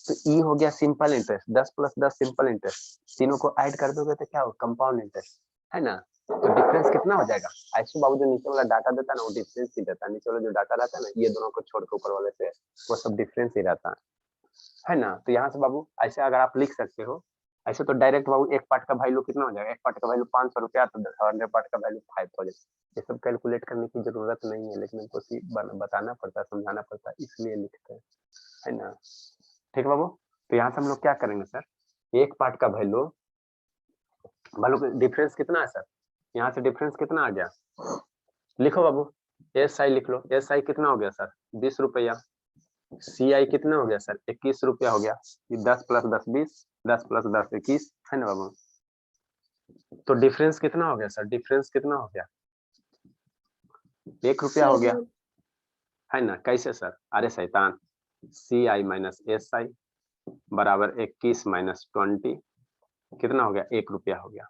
तो E हो गया सिंपल इंटरेस्ट, 10 + 10 सिंपल इंटरेस्ट, तीनों को ऐड कर दोगे तो क्या हो? कंपाउंड इंटरेस्ट, है ना। तो डिफरेंस कितना हो जाएगा? ऐसे बाबू जो नीचे वाला डाटा देता है ना वो डिफरेंस ही देता है, नीचे वाला जो डाटा रहता है ना, ये दोनों को छोड़ के ऊपर वाले से वो सब डिफरेंस ही रहता है ना। तो यहाँ से बाबू ऐसे अगर आप लिख सकते हो, ऐसे तो डायरेक्ट बाबू एक पार्ट का वैल्यू कितना हो जाएगा? एक पार्ट का वैल्यू 500 रुपया, तो 100 पार्ट का वैल्यू 5000। ये सब कैलकुलेट करने की जरूरत नहीं है, लेकिन हमको बताना पड़ता है, समझाना पड़ता है, इसलिए लिखते हैं, है ना। ठीक बाबू, तो यहाँ से हम लोग क्या करेंगे सर? एक पार्ट का वैल्यू डिफरेंस कितना है सर? यहाँ से डिफरेंस कितना आ गया? लिखो बाबू, SI लिख लो। SI कितना हो गया सर? 20 रुपया। CI कितना हो गया सर? 21 रुपया हो गया। ये 10 + 10 20, 10 + 10 21, है ना बाबू। तो डिफरेंस कितना हो गया सर? डिफरेंस कितना हो गया? 1 रुपया हो गया, है ना। कैसे सर? अरे शैतान, CI माइनस SI बराबर 21 - 20 कितना हो गया? 1 रुपया हो गया।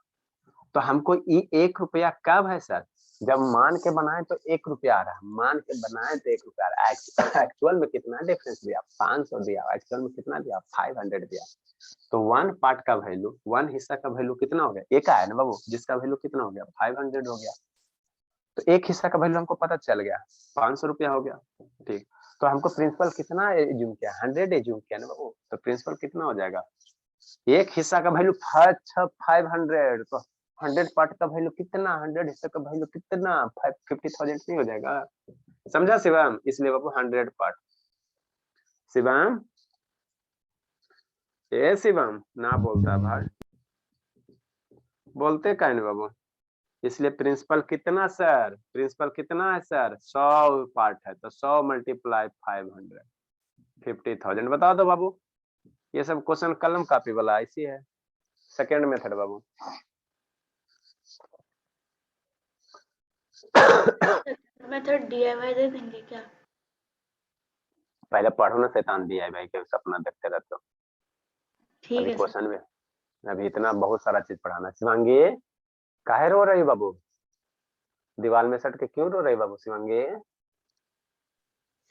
तो हमको 1 रुपया कब है सर? जब मान के बनाए तो 1 रुपया आ रहा है, मान के बनाए तो 1 रुपया आ रहा है। एक्चुअल में कितना डिफरेंस दिया? 500 दिया। एक्चुअल में कितना दिया? 500 दिया। तो 1 पार्ट का वैल्यू, 1 हिस्सा का वैल्यू कितना हो गया? एक आया ना बाबू, जिसका वैल्यू कितना हो गया? 500 हो गया। तो एक हिस्सा का वैल्यू हमको पता चल गया, 500 रुपया हो गया। ठीक, तो हमको प्रिंसिपल कितना एज्यूम किया? 100 एज्यूम किया ना बाबू। तो प्रिंसिपल कितना हो जाएगा? एक हिस्सा का वैल्यू 500, तो 100 पार्ट का वैल्यू कितना? 100 हिस्सा का वैल्यू कितना? 50,000 नहीं हो जाएगा? समझा शिवम? इसलिए बाबू 100 पार्ट। शिवम, ए शिवम ना बोलता भाई। बोलते काहे नहीं बाबू? इसलिए प्रिंसिपल कितना सर, प्रिंसिपल कितना है सर? 100 पार्ट है, तो 100 मल्टीप्लाई 500 50,000। बता दो बाबू, ये सब क्वेश्चन कलम कॉपी वाला ऐसी है। सेकेंड मेथड बाबू। मेथड DIY दे देंगे क्या? पहले पढ़ो ना शैतान, DIY के सपना देखते रहते हो। ठीक अभी है सर। क्वेश्चन में अभी इतना बहुत सारा चीज पढ़ाना। शिवांगी काहे रो रही बाबू? दीवार में सट के क्यों रो रही बाबू शिवांगी?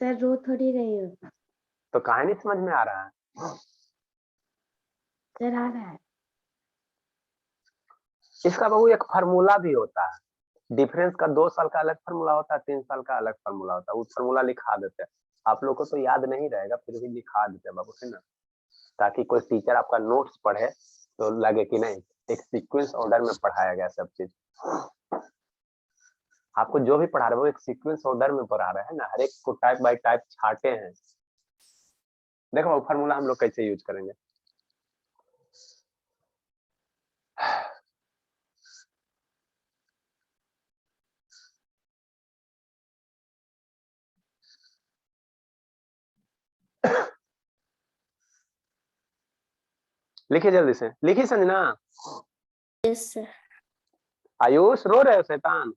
सर रो थोड़ी रही हूँ, तो काहे नहीं समझ में आ रहा है? सर आ रहा है। इसका बाबू एक फार्मूला भी होता है। डिफरेंस का 2 साल का अलग फार्मूला होता है, 3 साल का अलग फार्मूला होता है। वो फार्मूला लिखा देते हैं। आप लोग को तो याद नहीं रहेगा, फिर भी लिखा देते हैं बाबू, है ना, ताकि कोई टीचर आपका नोट्स पढ़े तो लगे कि नहीं एक सीक्वेंस ऑर्डर में पढ़ाया गया सब चीज। आपको जो भी पढ़ा रहे हैं वो एक सीक्वेंस ऑर्डर में पढ़ा रहे हैं ना, हर एक को टाइप बाय टाइप छाटे हैं। देखो वो फार्मूला हम लोग कैसे यूज करेंगे। लिखिए जल्दी से, लिखिए संजना। Yes sir. आयुष रो रहे हो शैतान?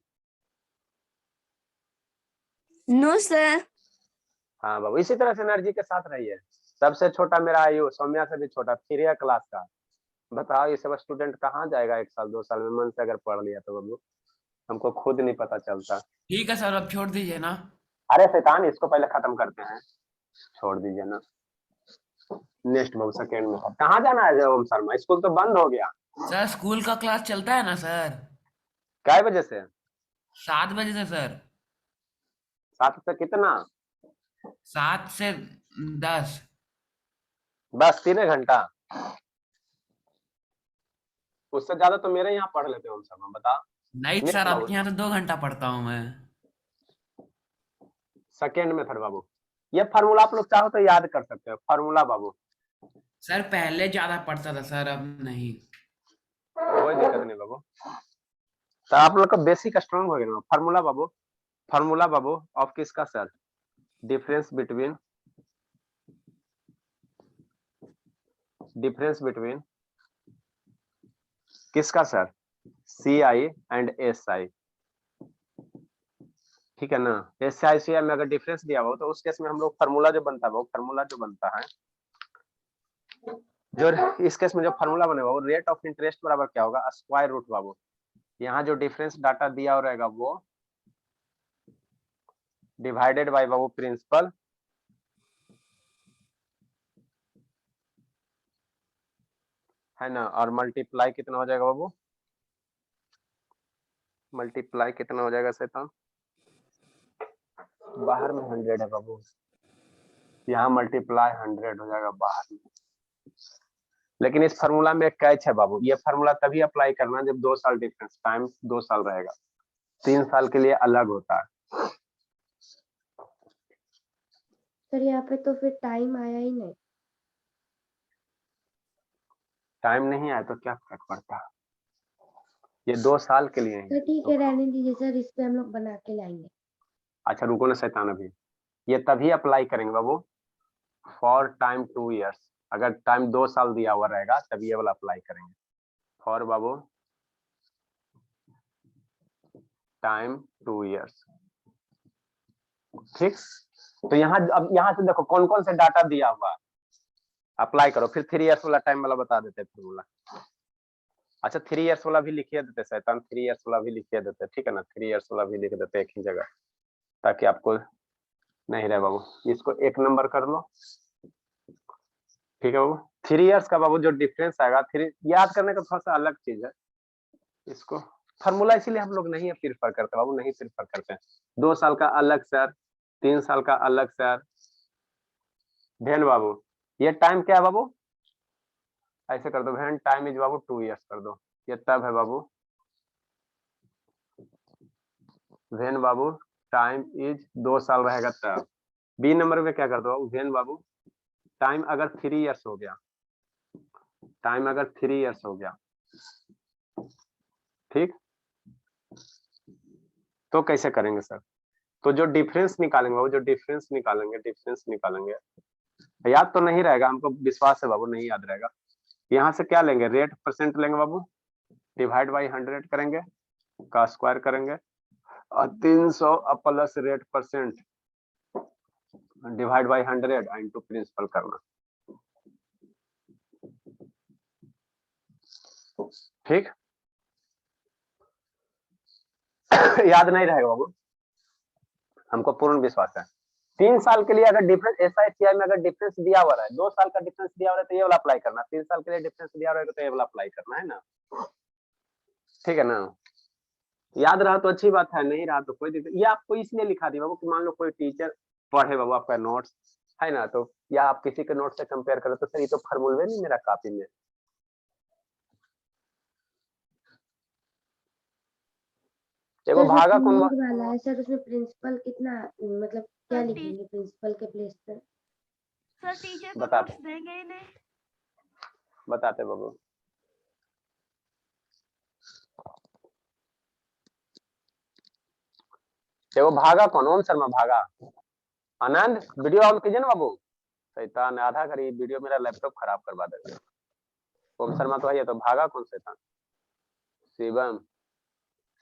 No sir. हाँ बाबू, इसी तरह से एनर्जी के साथ रहिए। सबसे छोटा मेरा आयुष, सौम्या से भी छोटा, 3 क्लास का। बताओ ये सब स्टूडेंट कहाँ जाएगा 1 साल 2 साल में? मन से अगर पढ़ लिया तो बाबू हमको खुद नहीं पता चलता। ठीक है सर, अब छोड़ दीजिए ना। अरे शैतान, इसको पहले खत्म करते हैं, छोड़ दीजिए ना। नेक्स्ट बाबू सेकेंड में कहाँ जाना है ओम शर्मा? स्कूल तो बंद हो गया। सर स्कूल का क्लास चलता है ना सर? काय वजह से? 7 बजे से सर। 7 से कितना? 7 से 10। बस 3 घंटा? उससे ज्यादा तो मेरे यहाँ पढ़ लेते हो ओम शर्मा, बता। नहीं सर, आपके यहाँ तो 2 घंटा पढ़ता हूँ मैं। सेकेंड मेथड बाबू, ये फार्मूला आप लोग चाहो तो याद कर सकते हो। फार्मूला बाबू सर पहले ज्यादा पढ़ता था सर, अब नहीं। कोई दिक्कत नहीं बाबू, तो आप लोग का बेसिक स्ट्रांग हो गया। Formula Babu, formula Babu of किसका सर? डिफरेंस बिटवीन किसका सर? CI एंड SI, ठीक है ना। SI CI में अगर डिफरेंस दिया हो तो उस केस में हम लोग फार्मूला जो बनता है वो फार्मूला जो बनता है, जो इस केस में जो फार्मूला बनेगा वो रेट ऑफ इंटरेस्ट बराबर क्या होगा? स्क्वायर रूट बाबू। यहाँ जो डिफरेंस डाटा दिया हो रहेगा वो डिवाइडेड बाय बाबू प्रिंसिपल है ना, और मल्टीप्लाई कितना हो जाएगा बाबू? मल्टीप्लाई कितना हो जाएगा शैतान? बाहर में 100 है बाबू, यहाँ मल्टीप्लाई 100 हो जाएगा बाहर में। लेकिन इस फार्मूला में एक कैच है बाबू, ये फार्मूला तभी अप्लाई करना जब 2 साल डिफरेंस, टाइम 2 साल रहेगा, 3 साल के लिए अलग होता है। सर यहाँ पे तो फिर टाइम आया ही नहीं। टाइम नहीं आया तो क्या फर्क पड़ता है, ये 2 साल के लिए तो ठीक है, रहने दीजिए सर, इस पे हम लोग बना के लाएंगे। अच्छा रुको ना शैतान, अभी ये तभी अप्लाई करेंगे बाबू फॉर टाइम 2 इयर्स। अगर टाइम 2 साल दिया हुआ रहेगा तब ये वाला अप्लाई करेंगे। फॉर बाबू टाइम 2 इयर्स, ठीक। तो यहाँ अब यहाँ से देखो कौन कौन से डाटा दिया हुआ, अप्लाई करो। फिर 3 इयर्स वाला टाइम वाला बता देते फॉर्मूला। अच्छा 3 इयर्स वाला भी लिखिए देते शैतान, 3 इयर्स वाला भी लिखिए देते, ठीक है ना। 3 इयर्स वाला भी लिख देते एक ही जगह, ताकि आपको नहीं रहे बाबू। इसको 1 नंबर कर लो, ठीक है बाबू। 3 इयर्स का बाबू जो डिफरेंस आएगा, 3 याद करने का थोड़ा सा अलग चीज है। इसको फार्मूला इसीलिए हम लोग नहीं प्रीफर करते बाबू, नहीं प्रीफर करते हैं। 2 साल का अलग सर, 3 साल का अलग सर। भेन बाबू ये टाइम क्या है बाबू? ऐसे कर दो भेन, टाइम इज बाबू 2 इयर्स कर दो। ये तब है बाबू भेन बाबू टाइम इज 2 साल रहेगा तब। बी नंबर में क्या कर दो बाबू? भेन बाबू टाइम अगर 3 इयर्स हो गया, टाइम अगर 3 इयर्स हो गया ठीक, तो कैसे करेंगे सर? तो जो डिफरेंस निकालेंगे बाबू, जो डिफरेंस निकालेंगे, याद तो नहीं रहेगा, हमको विश्वास है बाबू नहीं याद रहेगा। यहाँ से क्या लेंगे, रेट परसेंट लेंगे बाबू, डिवाइड बाई 100 करेंगे, का स्क्वायर करेंगे, और 300 plus rate percent divide by 100 into principal करना। ठीक याद नहीं रहेगा बाबू, हमको पूर्ण विश्वास है। 3 साल के लिए अगर डिफरेंस SICI में अगर डिफरेंस दिया हुआ है, 2 साल का डिफरेंस दिया हुआ है तो ये वाला अप्लाई करना, 3 साल के लिए डिफरेंस दिया हुआ है तो ये वाला अप्लाई करना है ना, ठीक है ना। याद रहा तो अच्छी बात है, नहीं रहा तो कोई दिक्कत। ये आपको इसलिए लिखा दिया बाबू कि मान लो कोई टीचर पढ़े बाबू आपका नोट्स है ना, तो या आप किसी के नोट से कंपेयर करो तो सर ये तो फॉर्मूले नहीं मेरा कॉपी में। देखो भागा कौन वाला है सर, उसमें प्रिंसिपल कितना मतलब क्या लिखेंगे प्रिंसिपल के प्लेस पर? सर टीचर को बताते नोट्स देंगे ही नहीं। बताते बाबू, देखो भागा कौन, ओम शर्मा भागा। आनंद वीडियो ऑन कीजिए ना बाबू, शैतान आधा करी वीडियो, मेरा लैपटॉप खराब करवा देगा। ओम शर्मा तो है, तो भागा कौन शैतान? शिवम,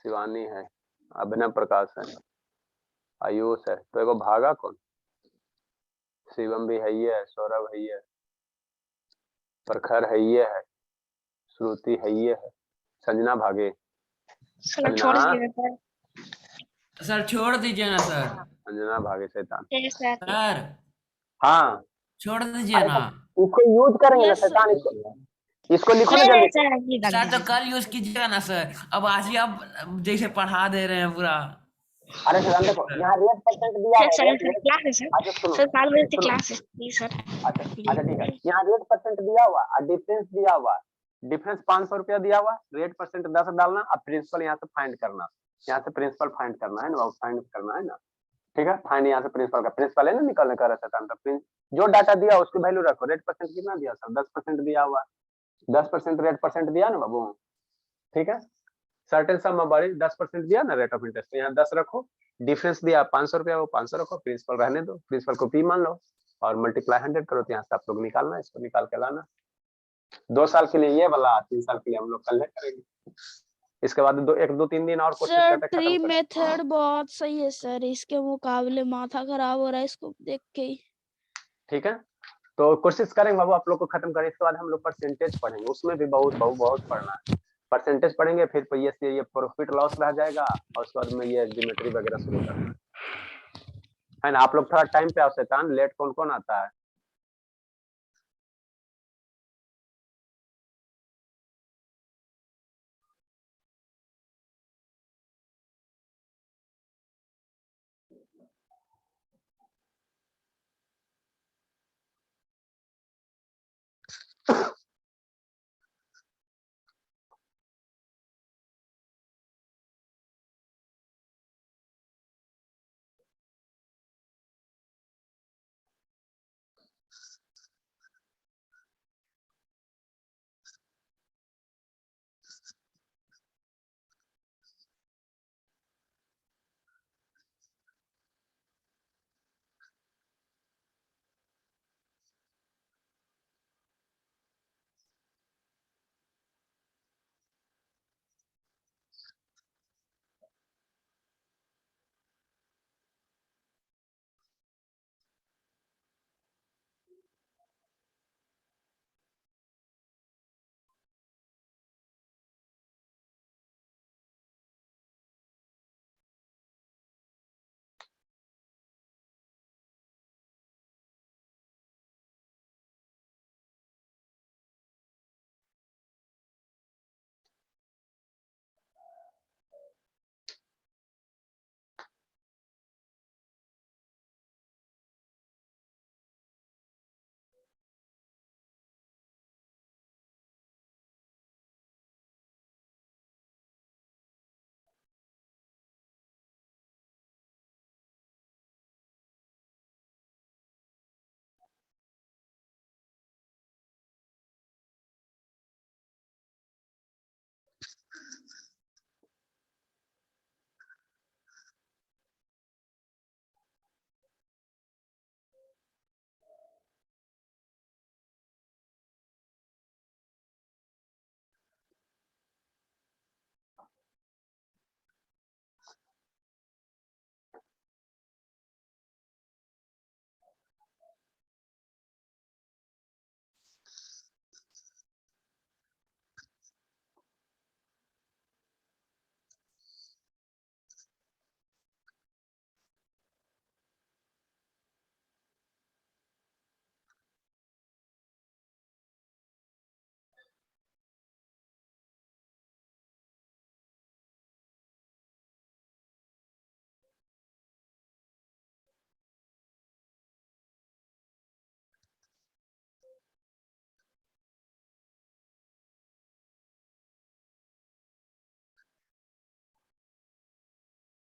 शिवानी है, अभिनव प्रकाश है, आयुष है, तो एगो भागा कौन? शिवम भी है ही है, सौरभ है ही है, प्रखर है ही है, श्रुति है ही है, संजना भागे। संजना सर छोड़ दीजिए ना सर। संजना भागे शैतान। सर हाँ छोड़ दीजिए ना। इसको यूज करेंगे ना शैतान, इसको लिखो ना जल्दी। सर तो कल यूज कीजिएगा ना सर, अब आज ही आप जैसे पढ़ा दे रहे हैं पूरा। अरे सर देखो यहाँ रेट परसेंट दिया है, अच्छा सुनो, अच्छा ठीक है, यहाँ रेट परसेंट दिया हुआ और डिफरेंस दिया हुआ, डिफरेंस 500 रुपया दिया हुआ, रेट परसेंट 10 डालना और प्रिंसिपल यहाँ से फाइंड करना, यहाँ से प्रिंसिपल फाइंड करना है ना, फाइंड करना है ना, ठीक है। फाइंड यहाँ से प्रिंसिपल का, प्रिंसिपल है ना निकालने का रहता है, जो डाटा दिया उसकी वैल्यू रखो। रेट परसेंट कितना दिया सर? 10% दिया हुआ, 10% रेट परसेंट दिया ना बाबू, ठीक है। सर्टेन सम ऑफ 10% दिया ना रेट ऑफ इंटरेस्ट, यहाँ 10 रखो, डिफरेंस दिया 500 रुपया, वो 500 रखो, प्रिंसिपल रहने दो, प्रिंसिपल को P मान लो और मल्टीप्लाई 100 करो, तो यहाँ से आप लोग निकालना, इसको निकाल के लाना। 2 साल के लिए ये वाला, 3 साल के लिए हम लोग कल करेंगे। इसके बाद 2-3 दिन और कोशिश सर करते ट्री मेथड बहुत सही है सर, इसके मुकाबले माथा खराब हो रहा है इसको देख के ही। ठीक है, तो कोशिश करेंगे बाबू आप लोग को खत्म करें। इसके बाद हम लोग परसेंटेज पढ़ेंगे, उसमें भी बहुत पढ़ना है। परसेंटेज पढ़ेंगे, फिर ये प्रॉफिट लॉस रह जाएगा और उसके बाद में ये ज्योमेट्री वगैरह शुरू करना है ना। आप लोग थोड़ा टाइम पे आओ शैतान, लेट कौन कौन आता है?